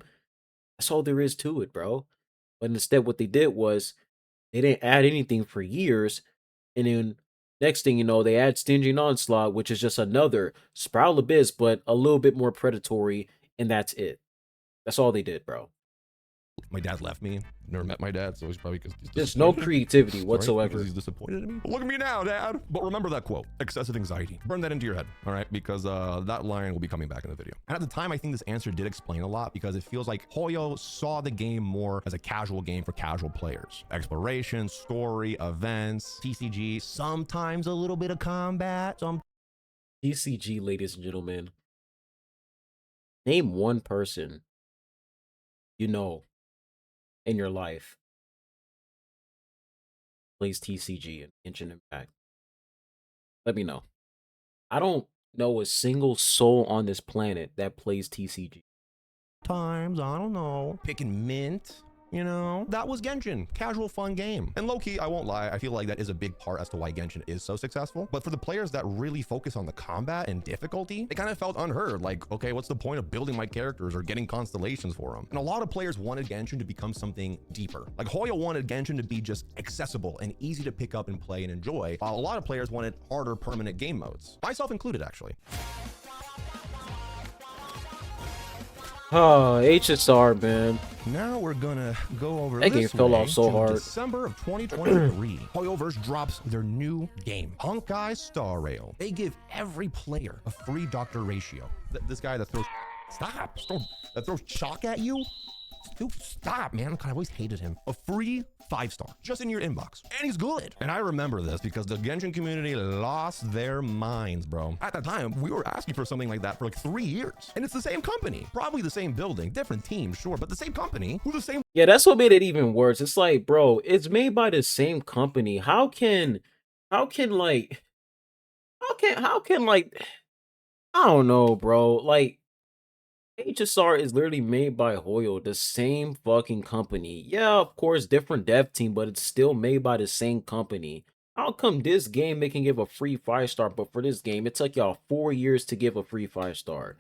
That's all there is to it, bro. But instead, what they did was they didn't add anything for years. And then next thing you know, they add Stingy and Onslaught, which is just another Spiral Abyss, but a little bit more predatory. And that's it. That's all they did, bro. My dad left me. Never met my dad, so he's probably because he's There's no creativity whatsoever. Because he's disappointed in me. But look at me now, Dad. But remember that quote: excessive anxiety. Burn that into your head, all right? Because that line will be coming back in the video. And at the time, I think this answer did explain a lot because it feels like Hoyo saw the game more as a casual game for casual players. Exploration, story, events, TCG, sometimes a little bit of combat. TCG, ladies and gentlemen. Name one person in your life plays TCG and Genshin Impact. Let me know. I don't know a single soul on this planet that plays TCG. Times, I don't know, picking mint. That was Genshin, casual fun game. And low-key, I won't lie, I feel like that is a big part as to why Genshin is so successful. But for the players that really focus on the combat and difficulty, it kind of felt unheard. Like, okay, what's the point of building my characters or getting constellations for them? And a lot of players wanted Genshin to become something deeper. Like Hoyo wanted Genshin to be just accessible and easy to pick up and play and enjoy, while a lot of players wanted harder permanent game modes. Myself included, actually. Oh, HSR, man. Now we're gonna go over that game fell off so hard. December of 2023, Hoyoverse drops their new game, Honkai Star Rail. They give every player a free doctor ratio. This guy that throws Stop. That throws chalk at you? Dude, stop, man. God, I always hated him. A free 5-star just in your inbox. And he's good. And I remember this because the Genshin community lost their minds, bro. At that time, we were asking for something like that for like 3 years. And it's the same company. Probably the same building, different team, sure, but the same company who the same. Yeah, that's what made it even worse. It's like, bro, it's made by the same company. How can like how can like I don't know, bro. Like HSR is literally made by Hoyo, the same fucking company. Yeah, of course, different dev team, but it's still made by the same company. How come this game they can give a free 5-star, but for this game, it took y'all 4 years to give a free 5-star?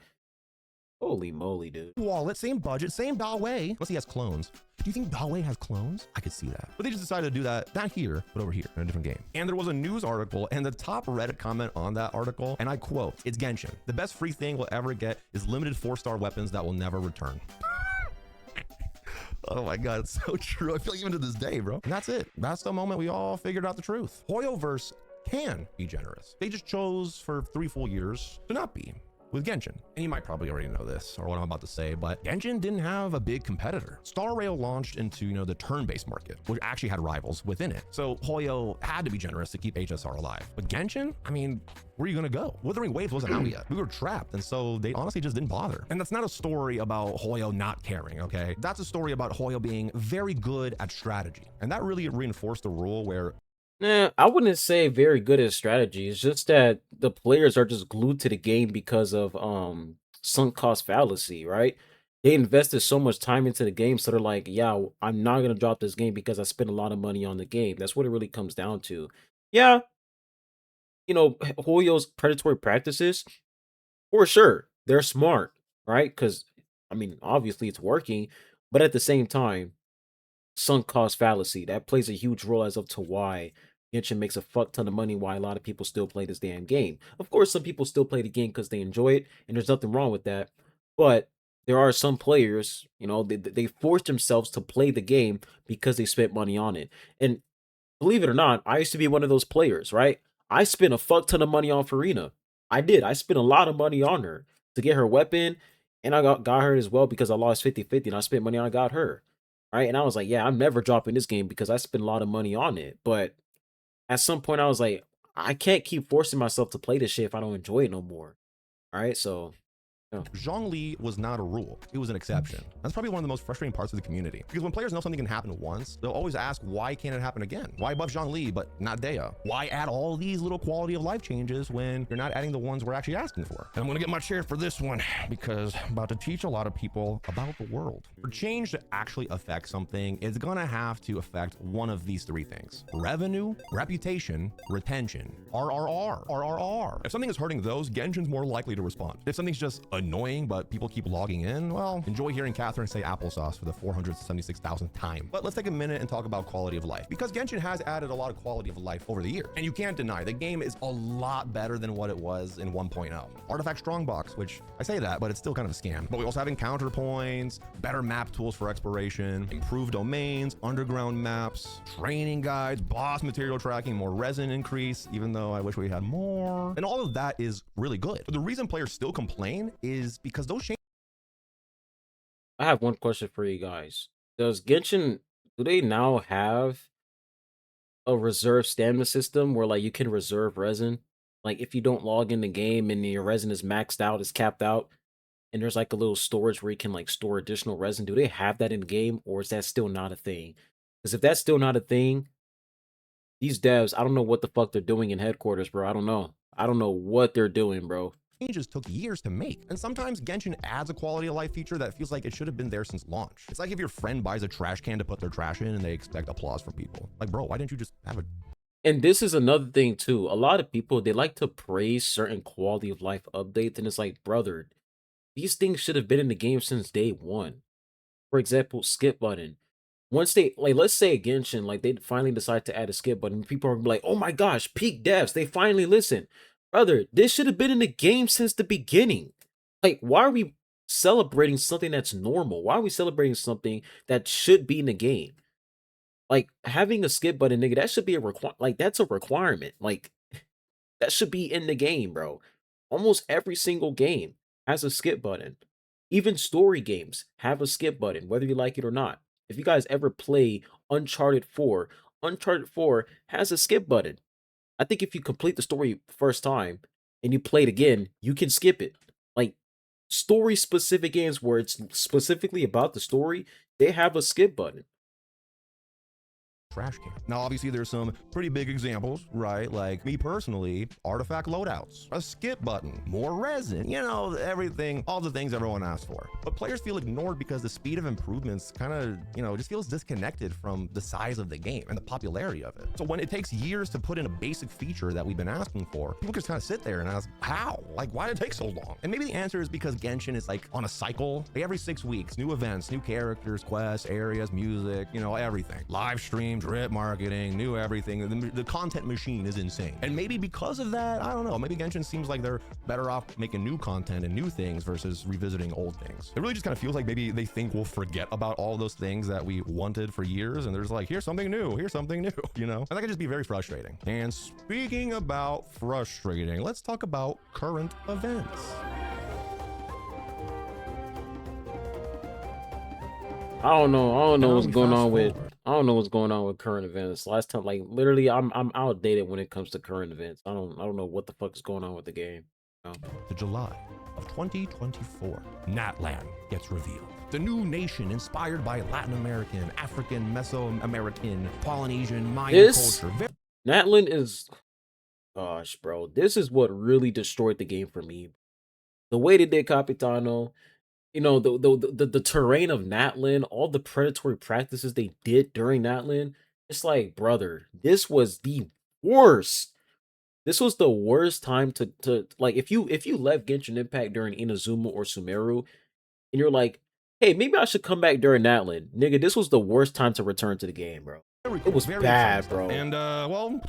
Holy moly, dude. Wallet, same budget, same Dawei. Unless he has clones. Do you think Dawei has clones? I could see that. But they just decided to do that, not here, but over here in a different game. And there was a news article, and the top Reddit comment on that article, and I quote, "It's Genshin. The best free thing we'll ever get is limited 4-star weapons that will never return." Oh my God, it's so true. I feel like even to this day, bro. And that's it. That's the moment we all figured out the truth. Hoyoverse can be generous. They just chose for 3 full years to not be with Genshin. And you might probably already know this or what I'm about to say, but Genshin didn't have a big competitor. Star Rail launched into, the turn-based market, which actually had rivals within it. So Hoyo had to be generous to keep HSR alive. But Genshin, I mean, where are you gonna go? Wuthering Waves wasn't out yet. We were trapped, and so they honestly just didn't bother. And that's not a story about Hoyo not caring, okay? That's a story about Hoyo being very good at strategy. And that really reinforced the rule where Nah, I wouldn't say very good at strategy. It's just that the players are just glued to the game because of sunk cost fallacy, right? They invested so much time into the game, so they're like, yeah, I'm not gonna drop this game because I spent a lot of money on the game. That's what it really comes down to. Yeah, Julio's predatory practices, for sure, they're smart, right? Because I mean, obviously it's working, but at the same time, sunk cost fallacy. That plays a huge role as of to why Genshin makes a fuck ton of money, why a lot of people still play this damn game. Of course, some people still play the game because they enjoy it, and there's nothing wrong with that. But there are some players, they force themselves to play the game because they spent money on it. And believe it or not, I used to be one of those players, right? I spent a fuck ton of money on Farina. I did. I spent a lot of money on her to get her weapon, and I got her as well because I lost 50-50 and I spent money on I got her. Right. And I was like, yeah, I'm never dropping this game because I spent a lot of money on it. But at some point I was like, I can't keep forcing myself to play this shit if I don't enjoy it no more. All right. So yeah. Zhongli was not a rule. It was an exception. That's probably one of the most frustrating parts of the community. Because when players know something can happen once, they'll always ask, why can't it happen again? Why buff Zhongli, but not Dea? Why add all these little quality of life changes when you're not adding the ones we're actually asking for? And I'm gonna get my chair for this one because I'm about to teach a lot of people about the world. For change to actually affect something, it's gonna have to affect one of these 3 things: revenue, reputation, retention. RRR, RRR. If something is hurting those, Genshin's more likely to respond. If something's just annoying, but people keep logging in, well, enjoy hearing Catherine say applesauce for the 476,000th time. But let's take a minute and talk about quality of life, because Genshin has added a lot of quality of life over the years. And you can't deny the game is a lot better than what it was in 1.0. Artifact Strongbox, which I say that, but it's still kind of a scam. But we also have encounter points, better map tools for exploration, improved domains, underground maps, training guides, boss material tracking, more resin increase, even though I wish we had more. And all of that is really good. But the reason players still complain is because those changes. I have one question for you guys. Does Genshin do they now have a reserve stamina system where like you can reserve resin? Like if you don't log in the game and your resin is maxed out, is capped out, and there's like a little storage where you can like store additional resin. Do they have that in the game, or is that still not a thing? Because if that's still not a thing, these devs, I don't know what the fuck they're doing in headquarters, bro. I don't know. I don't know what they're doing, bro. Changes took years to make. And sometimes Genshin adds a quality of life feature that feels like it should have been there since launch. It's like if your friend buys a trash can to put their trash in and they expect applause from people. Like, bro, why didn't you just have a. And this is another thing too. A lot of people they like to praise certain quality of life updates, and it's like, brother, these things should have been in the game since day one. For example, skip button. Once they like, let's say a Genshin, like they finally decide to add a skip button, people are gonna be like, "Oh my gosh, peak devs! They finally listen." Brother, this should have been in the game since the beginning. Like, why are we celebrating something that's normal? Why are we celebrating something that should be in the game? Like having a skip button, nigga, that should be a like that's a requirement. Like that should be in the game, bro. Almost every single game has a skip button. Even story games have a skip button, whether you like it or not. If you guys ever play Uncharted 4, Uncharted 4 has a skip button. I think if you complete the story first time and you play it again, you can skip it. Like story specific games where it's specifically about the story, they have a skip button. Trash can. Now, obviously, there's some pretty big examples, right? Like me personally, artifact loadouts, a skip button, more resin, everything, all the things everyone asks for. But players feel ignored because the speed of improvements kind of, just feels disconnected from the size of the game and the popularity of it. So when it takes years to put in a basic feature that we've been asking for, people just kind of sit there and ask, how? Like, why did it take so long? And maybe the answer is because Genshin is like on a cycle. Like every 6 weeks, new events, new characters, quests, areas, music, everything. Live streams, drip marketing, new everything. The content machine is insane. And maybe because of that, I don't know, maybe Genshin seems like they're better off making new content and new things versus revisiting old things. It really just kind of feels like maybe they think we'll forget about all those things that we wanted for years, and there's like, here's something new, here's something new, And that could just be very frustrating. And speaking about frustrating, let's talk about current events. I don't know. I don't know Now what's we going fast on with. forward I don't know what's going on with current events. Last time, like literally, I'm outdated when it comes to current events. I don't know what the fuck is going on with the game. You know? to July of 2024. Natlan gets revealed. The new nation inspired by Latin American, African, Mesoamerican, Polynesian, Mayan This culture. Natlin is, gosh, bro. This is what really destroyed the game for me. The way they did Capitano, the terrain of Natlin, all the predatory practices they did during Natlin. It's like, brother, this was the worst. This was the worst time to like if you left Genshin Impact during Inazuma or Sumeru and you're like, hey, maybe I should come back during Natlin. Nigga, this was the worst time to return to the game, bro. Very It cool, was very exciting bad, stuff. bro. And well,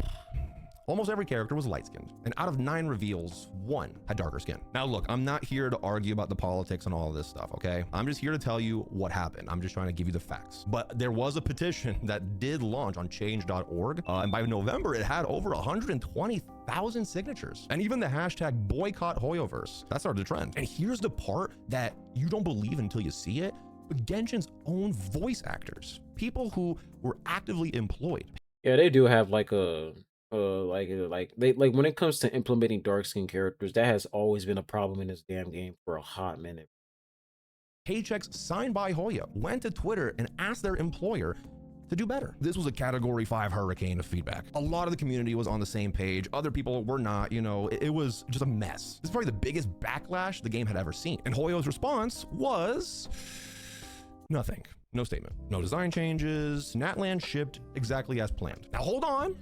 almost every character was light-skinned, and out of 9 reveals, 1 had darker skin. Now look, I'm not here to argue about the politics and all of this stuff, okay? I'm just here to tell you what happened. I'm just trying to give you the facts. But there was a petition that did launch on change.org, and by November, it had over 120,000 signatures. And even the hashtag boycott hoyoverse, that started a trend. And here's the part that you don't believe until you see it, but Genshin's own voice actors, people who were actively employed. Yeah, they do have like a like they like when it comes to implementing dark skin characters, that has always been a problem in this damn game for a hot minute. Paychecks signed by Hoya went to Twitter and asked their employer to do better. This was a category 5 hurricane of feedback. A lot of the community was on the same page. Other people were not, it was just a mess. This is probably the biggest backlash the game had ever seen. And Hoyo's response was nothing. No statement, no design changes. Natlan shipped exactly as planned. Now hold on,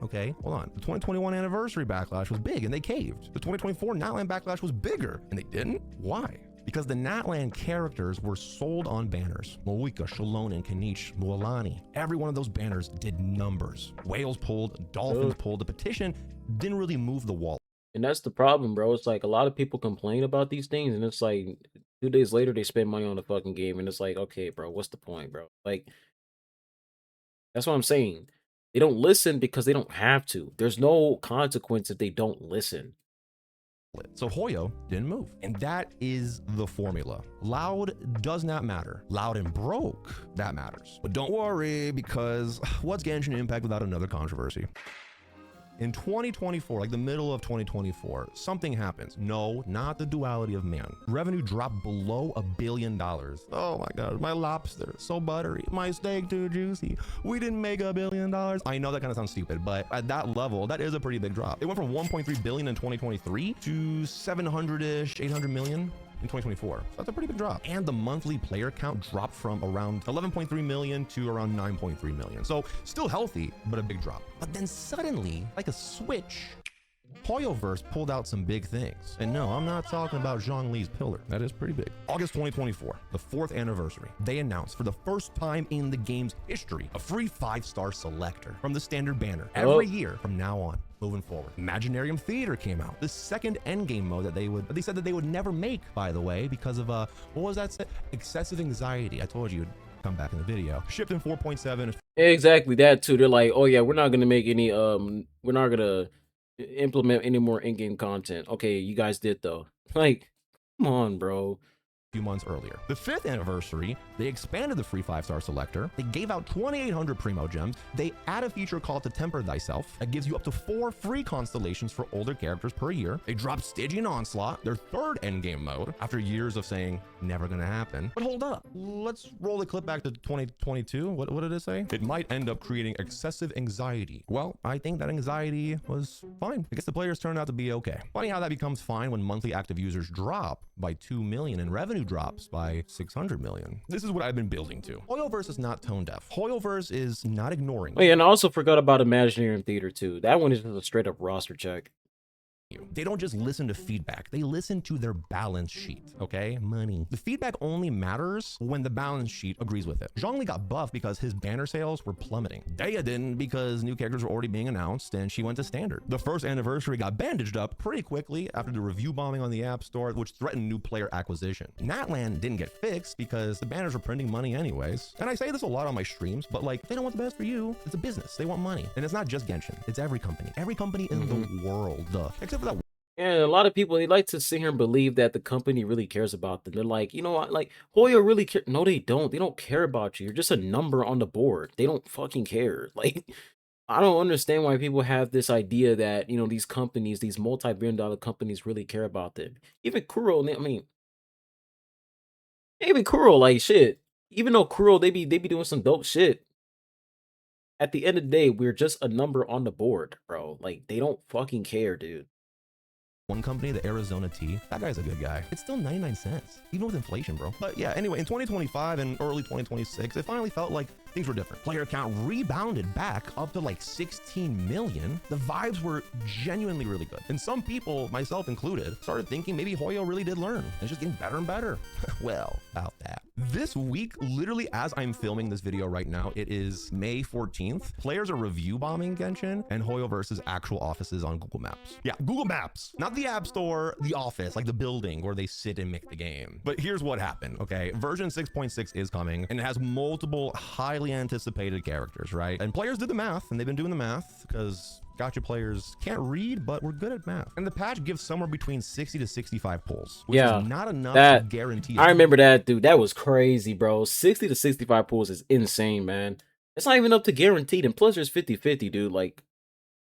okay, hold on. The 2021 anniversary backlash was big and they caved. The 2024 Natlan backlash was bigger and they didn't. Why? Because the Natlan characters were sold on banners. Moika, Shalonen, Kanich, Mualani. Every one of those banners did numbers. Whales pulled, dolphins pulled. The petition didn't really move the wall. And that's the problem, bro. It's like a lot of people complain about these things, and it's like 2 days later they spend money on the fucking game, and it's like, okay, bro, what's the point, bro? Like, that's what I'm saying. They don't listen because they don't have to. There's no consequence if they don't listen. So Hoyo didn't move. And that is the formula. Loud does not matter. Loud and broke, that matters. But don't worry, because what's Genshin Impact without another controversy? In 2024, like the middle of 2024, something happens. No, not the duality of man. Revenue dropped below $1 billion. Oh my God, my lobster, so buttery. My steak too juicy. We didn't make $1 billion. I know that kind of sounds stupid, but at that level, that is a pretty big drop. It went from 1.3 billion in 2023 to 700-ish, 800 million in 2024. So that's a pretty big drop. And the monthly player count dropped from around 11.3 million to around 9.3 million. So still healthy, but a big drop. But then suddenly, like a switch, Hoyoverse pulled out some big things. And no, I'm not talking about Zhongli's pillar. That is pretty big. August 2024, the 4th anniversary, they announced for the first time in the game's history, a free 5-star selector from the standard banner every year from now on. Moving forward, Imaginarium Theater came out, the second endgame mode that they said that they would never make, by the way, because of what was that? Excessive anxiety. I told you it'd come back in the video. Shipped in 4.7. Exactly that too. They're like, oh yeah, we're not gonna make any we're not gonna implement any more in-game content. Okay, you guys did though. Like, come on, bro. few months earlier. The 5th anniversary, they expanded the free 5-star selector. They gave out 2,800 Primo Gems. They add a feature called to Temper Thyself that gives you up to 4 free constellations for older characters per year. They dropped Stygian Onslaught, their 3rd endgame mode, after years of saying never gonna happen. But hold up, let's roll the clip back to 2022. What did it say? It might end up creating excessive anxiety. Well, I think that anxiety was fine. I guess the players turned out to be okay. Funny how that becomes fine when monthly active users drop by 2 million and revenue drops by 600 million. This is what I've been building to. Hoyoverse is not tone deaf. Hoyoverse is not ignoring. Oh, yeah, and I also forgot about Imaginary Theater too. That one is just a straight up roster check. They don't just listen to feedback, they listen to their balance sheet, okay? Money. The feedback only matters when the balance sheet agrees with it. Zhongli got buffed because his banner sales were plummeting. Daya didn't because new characters were already being announced and she went to standard. The 1st anniversary got bandaged up pretty quickly after the review bombing on the App Store, which threatened new player acquisition. Natlan didn't get fixed because the banners were printing money anyways. And I say this a lot on my streams, but like, they don't want the best for you. It's a business, they want money. And it's not just Genshin, it's every company. Every company in the world, except for that. Yeah, a lot of people, they like to sit here and believe that the company really cares about them. They're like, you know what, like Hoyo really care. No, they don't. They don't care about you. You're just a number on the board. They don't fucking care. Like, I don't understand why people have this idea that, you know, these companies, these multi-billion-dollar companies really care about them. Even Kuro, I mean, even Kuro, like shit. Even though Kuro, they be doing some dope shit. At the end of the day, we're just a number on the board, bro. Like, they don't fucking care, dude. One company, the Arizona Tea, that guy's a good guy. It's still 99 cents, even with inflation, bro. But yeah, anyway, in 2025 and early 2026, it finally felt like things were different. Player count rebounded back up to like 16 million. The vibes were genuinely really good. And some people, myself included, started thinking maybe Hoyo really did learn. It's just getting better and better. Well, about that. This week, literally as I'm filming this video right now, it is May 14th. Players are review bombing Genshin and Hoyoverse's actual offices on Google Maps. Yeah, Google Maps, not the App Store, the office, like the building where they sit and make the game. But here's what happened, okay? Version 6.6 is coming and it has multiple highly anticipated characters, right? And players did the math and they've been doing the math because gacha players can't read, but we're good at math. And the patch gives somewhere between 60 to 65 pulls, which is not enough to guarantee it. I remember that, dude. That was crazy, bro. 60 to 65 pulls is insane, man. It's not even up to guaranteed. And plus, there's 50-50, dude. Like,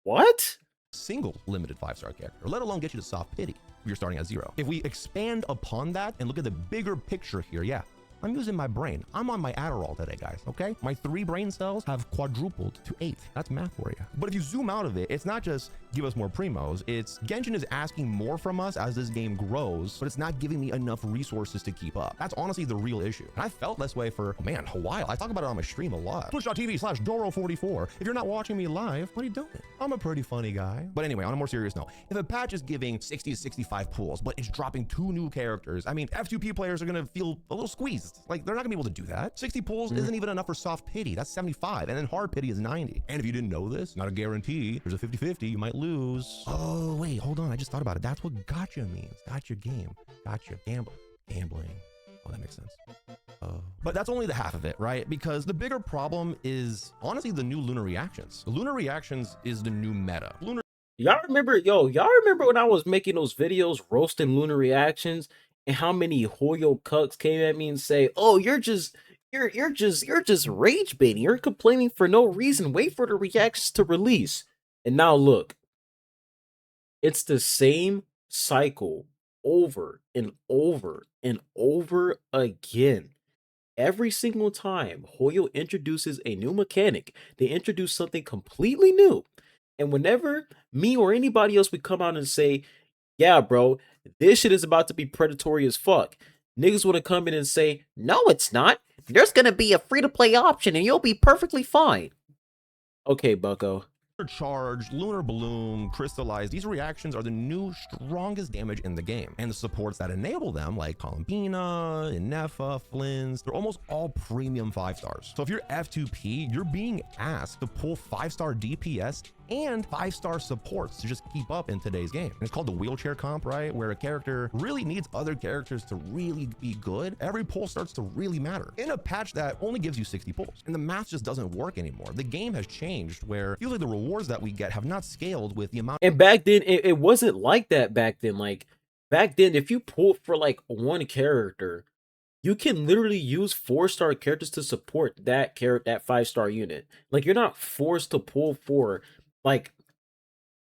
what? Single limited 5-star character, let alone get you to soft pity if you're starting at 0. If we expand upon that and look at the bigger picture here, yeah, I'm using my brain. I'm on my Adderall today, guys, okay? My 3 brain cells have quadrupled to 8. That's math for you. But if you zoom out of it, it's not just give us more primos. It's Genshin is asking more from us as this game grows, but it's not giving me enough resources to keep up. That's honestly the real issue. And I felt this way for, man, a while. I talk about it on my stream a lot. Twitch.tv/Doro44. If you're not watching me live, what are you doing? I'm a pretty funny guy. But anyway, on a more serious note, if a patch is giving 60 to 65 pulls, but it's dropping 2 new characters, I mean, F2P players are gonna feel a little squeezed. Like, they're not gonna be able to do that. 60 pulls isn't even enough for soft pity. That's 75. And then hard pity is 90. And if you didn't know this, not a guarantee. There's a 50-50. You might lose. Oh, wait, hold on. I just thought about it. That's what gotcha means. Gotcha game. Gotcha gambling. Oh, that makes sense. But that's only the half of it, right? Because the bigger problem is honestly the new Lunar Reactions. Lunar Reactions is the new meta. Y'all remember, y'all remember when I was making those videos roasting Lunar Reactions and how many Hoyo cucks came at me and say, "Oh, you're just rage baiting. You're complaining for no reason. Wait for the reactions to release." And now look, it's the same cycle over and over and over again. Every single time Hoyo introduces a new mechanic, they introduce something completely new. And whenever me or anybody else would come out and say, "Yeah, bro, this shit is about to be predatory as fuck," niggas would come in and say, "No, it's not. There's gonna be a free-to-play option and you'll be perfectly fine." Okay, bucko. Charge, Lunar Bloom, Crystallize, these reactions are the new strongest damage in the game. And the supports that enable them, like Columbina, Inefa, Flynn's, they're almost all premium 5 stars. So if you're F2P, you're being asked to pull 5-star DPS and 5-star supports to just keep up in today's game. And it's called the wheelchair comp, right? Where a character really needs other characters to really be good. Every pull starts to really matter in a patch that only gives you 60 pulls. And the math just doesn't work anymore. The game has changed where it feels like the rewards that we get have not scaled with the amount. And back then, it wasn't like that back then. Like, back then, if you pulled for like one character, You can literally use 4-star characters to support that 5-star unit. Like you're not forced to pull for like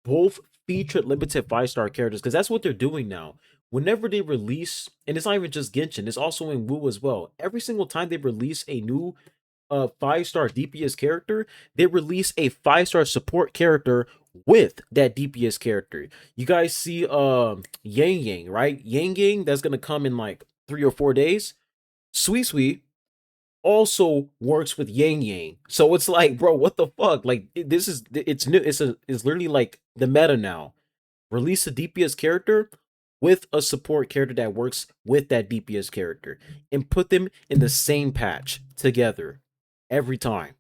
both featured limited 5-star characters because that's what they're doing now. Whenever they release, and it's not even just Genshin, it's also in Wu as well. Every single time they release a new 5-star DPS character, they release a 5-star support character with that DPS character. You guys see Yang Yang, right? Yang Yang that's gonna come in like 3 or 4 days. Sweet Sweet also works with Yang Yang. So it's like, bro, what the fuck? Like this is it's new. It's literally like the meta now. Release a DPS character with a support character that works with that DPS character and put them in the same patch together every time.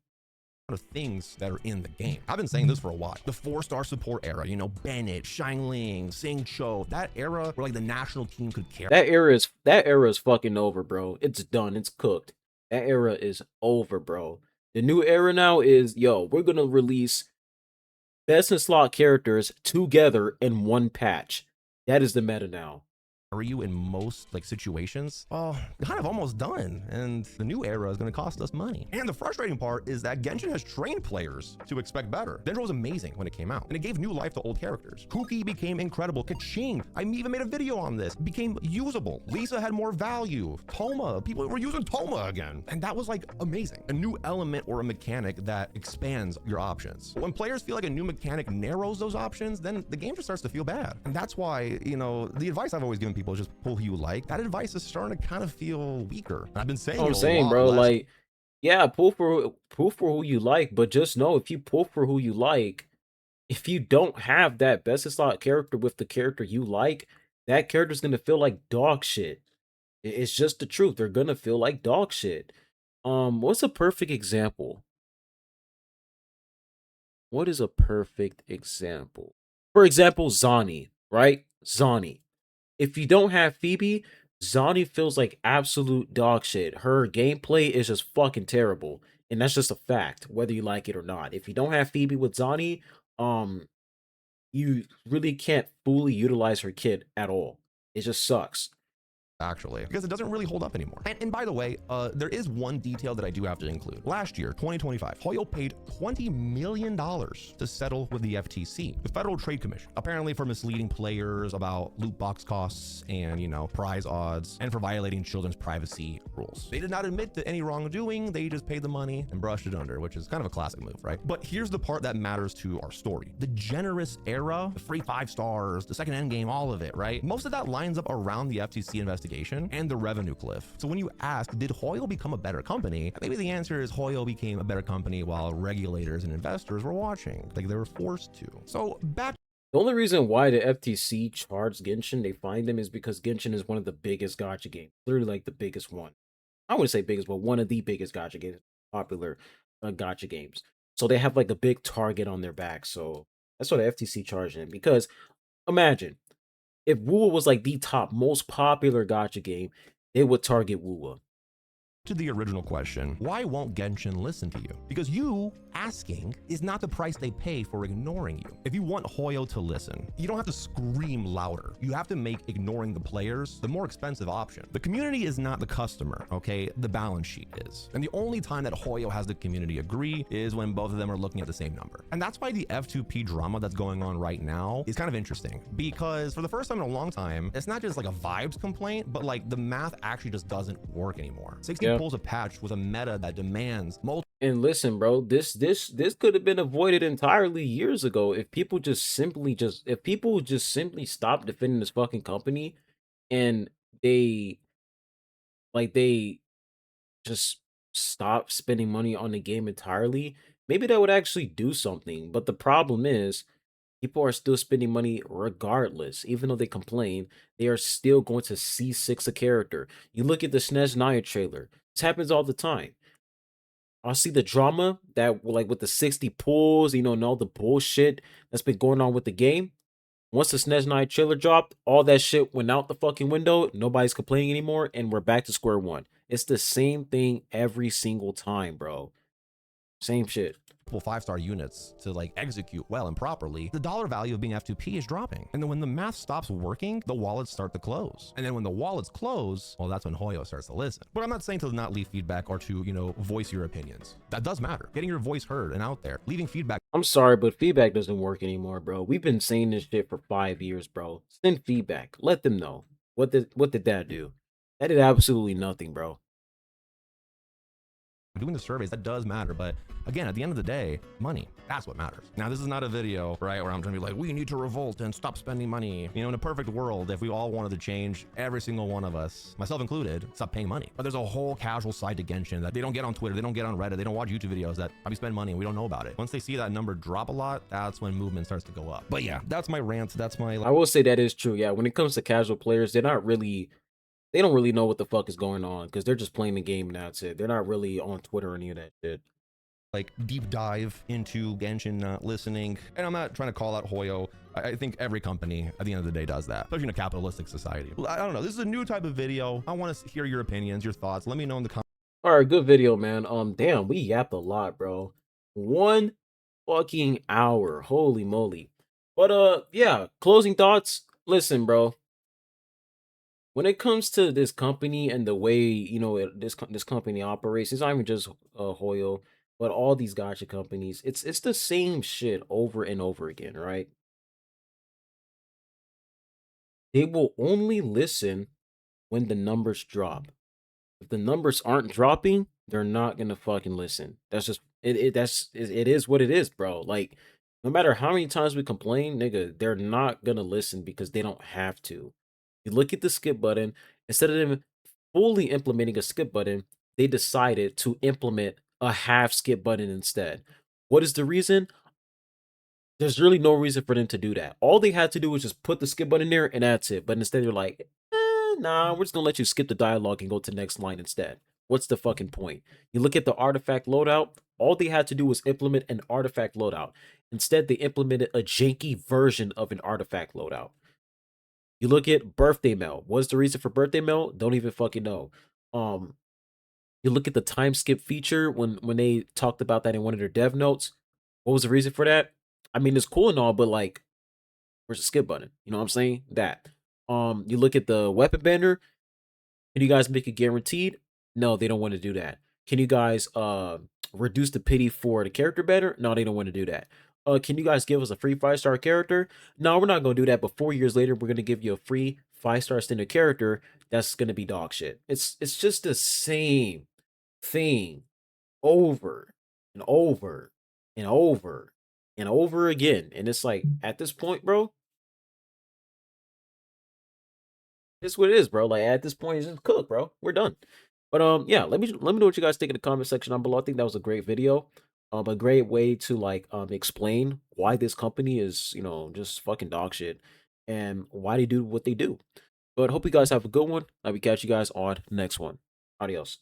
of things that are in the game. I've been saying this for a while. The 4-star support era, Bennett, Xiangling, Sing Cho, that era where like the national team could care. That era is fucking over, bro. It's done. It's cooked. That era is over, bro. The new era now is, yo, we're gonna release best in slot characters together in one patch. That is the meta now. You in most like situations, kind of almost done, and the new era is going to cost us money. And the frustrating part is that Genshin has trained players to expect better. Dendro was amazing when it came out, and it gave new life to old characters. Kuki became incredible. Kaching, I even made a video on this, became usable. Lisa had more value. Toma, people were using Toma again, and that was like amazing. A new element or a mechanic that expands your options. When players feel like a new mechanic narrows those options, then the game just starts to feel bad. And that's why, the advice I've always given people is just pull who you like. That advice is starting to kind of feel weaker. I've been saying I'm it a saying, lot bro, last. like, yeah, pull for who you like, but just know if you pull for who you like, if you don't have that best in slot character with the character you like, that character's gonna feel like dog shit. It's just the truth. They're gonna feel like dog shit. What's a perfect example? What is a perfect example? For example, Zani, right? Zani. If you don't have Phoebe, Zani feels like absolute dog shit. Her gameplay is just fucking terrible. And that's just a fact, whether you like it or not. If you don't have Phoebe with Zani, um, you really can't fully utilize her kit at all. It just sucks. Actually, because it doesn't really hold up anymore. And by the way, there is one detail that I do have to include. Last year, 2025, Hoyo paid $20 million to settle with the FTC, the Federal Trade Commission, apparently for misleading players about loot box costs and, prize odds, and for violating children's privacy rules. They did not admit to any wrongdoing. They just paid the money and brushed it under, which is kind of a classic move, right? But here's the part that matters to our story. The generous era, the free 5 stars, the second endgame, all of it, right? Most of that lines up around the FTC investigation and the revenue cliff. So when you ask, did Hoyo become a better company? Maybe the answer is Hoyo became a better company while regulators and investors were watching, like they were forced to. So back. The only reason why the FTC charged Genshin, they find them, is because Genshin is one of the biggest gacha games. Literally like the biggest one. I wouldn't say biggest, but one of the biggest gacha games, popular gacha games. So they have like a big target on their back. So that's why the FTC charged them. Because imagine if Wua was like the top most popular gacha game, they would target Wua. To the original question, why won't Genshin listen to you? Because you asking is not the price they pay for ignoring you. If you want Hoyo to listen, you don't have to scream louder. You have to make ignoring the players the more expensive option. The community is not the customer, okay? The balance sheet is. And the only time that Hoyo has the community agree is when both of them are looking at the same number. And that's why the F2P drama that's going on right now is kind of interesting, because for the first time in a long time, it's not just like a vibes complaint, but like the math actually just doesn't work anymore. 60 pulls a patch with a meta that demands multiple. And listen, bro, this could have been avoided entirely years ago if people just simply stopped defending this fucking company and they just stop spending money on the game entirely. Maybe that would actually do something. But the problem is people are still spending money regardless. Even though they complain, they are still going to C6 a character. You look at the SNES Naya trailer. This happens all the time. I'll see the drama that like with the 60 pulls, and all the bullshit that's been going on with the game. Once the SNES 9 trailer dropped, all that shit went out the fucking window. Nobody's complaining anymore, and we're back to square one. It's the same thing every single time, bro. Same shit. multiple 5-star units to like execute well and properly, the dollar value of being F2P is dropping. And then when the math stops working, the wallets start to close. And then when the wallets close, well, that's when Hoyo starts to listen. But I'm not saying to not leave feedback or to, voice your opinions. That does matter. Getting your voice heard and out there, leaving feedback. I'm sorry, but feedback doesn't work anymore, bro. We've been saying this shit for 5 years, bro. Send feedback. Let them know. What did that do? That did absolutely nothing, bro. Doing the surveys, that does matter. But again, at the end of the day, money, that's what matters. Now, this is not a video, right, where I'm trying to be like, we need to revolt and stop spending money. In a perfect world, if we all wanted to change, every single one of us, myself included, stop paying money. But there's a whole casual side to Genshin that they don't get on Twitter, they don't get on Reddit, they don't watch YouTube videos that probably spend money and we don't know about it. Once they see that number drop a lot, that's when movement starts to go up. But yeah, that's my rant. That's my... I will say that is true. Yeah, when it comes to casual players, they don't really know what the fuck is going on because they're just playing the game and that's it. They're not really on Twitter or any of that shit. Like deep dive into Genshin, not listening. And I'm not trying to call out Hoyo. I think every company at the end of the day does that, especially in a capitalistic society. I don't know. This is a new type of video. I want to hear your opinions, your thoughts. Let me know in the comments. All right, good video, man. Damn, we yapped a lot, bro. 1 fucking hour. Holy moly. But yeah, closing thoughts. Listen, bro. When it comes to this company and the way this company operates, it's not even just Hoyo, but all these gotcha companies. It's the same shit over and over again, right? They will only listen when the numbers drop. If the numbers aren't dropping, they're not gonna fucking listen. That's just it is what it is, bro. Like, no matter how many times we complain, nigga, they're not gonna listen because they don't have to. You look at the skip button, instead of them fully implementing a skip button, they decided to implement a half skip button instead. What is the reason? There's really no reason for them to do that. All they had to do was just put the skip button there and that's it. But instead they're like, nah, we're just gonna let you skip the dialogue and go to the next line instead. What's the fucking point? You look at the artifact loadout, all they had to do was implement an artifact loadout. Instead, they implemented a janky version of an artifact loadout. You look at birthday mail. What's the reason for birthday mail? Don't even fucking know. Um, you look at the time skip feature when they talked about that in one of their dev notes. What was the reason for that? I mean, it's cool and all, but like, where's the skip button? You know what I'm saying? That. You look at the weapon banner. Can you guys make it guaranteed? No, they don't want to do that. Can you guys reduce the pity for the character better? No, they don't want to do that. Can you guys give us a free 5-star character? No, we're not gonna do that. But 4 years later, we're gonna give you a free 5-star standard character that's gonna be dog shit. It's just the same thing over and over and over and over again. And it's like, at this point, bro, it's what it is, bro. Like, at this point, it's just cook, bro. We're done. But yeah, let me know what you guys think in the comment section down below. I think that was a great video. A great way to like explain why this company is, just fucking dog shit and why they do what they do. But hope you guys have a good one. I will catch you guys on the next one. Adios.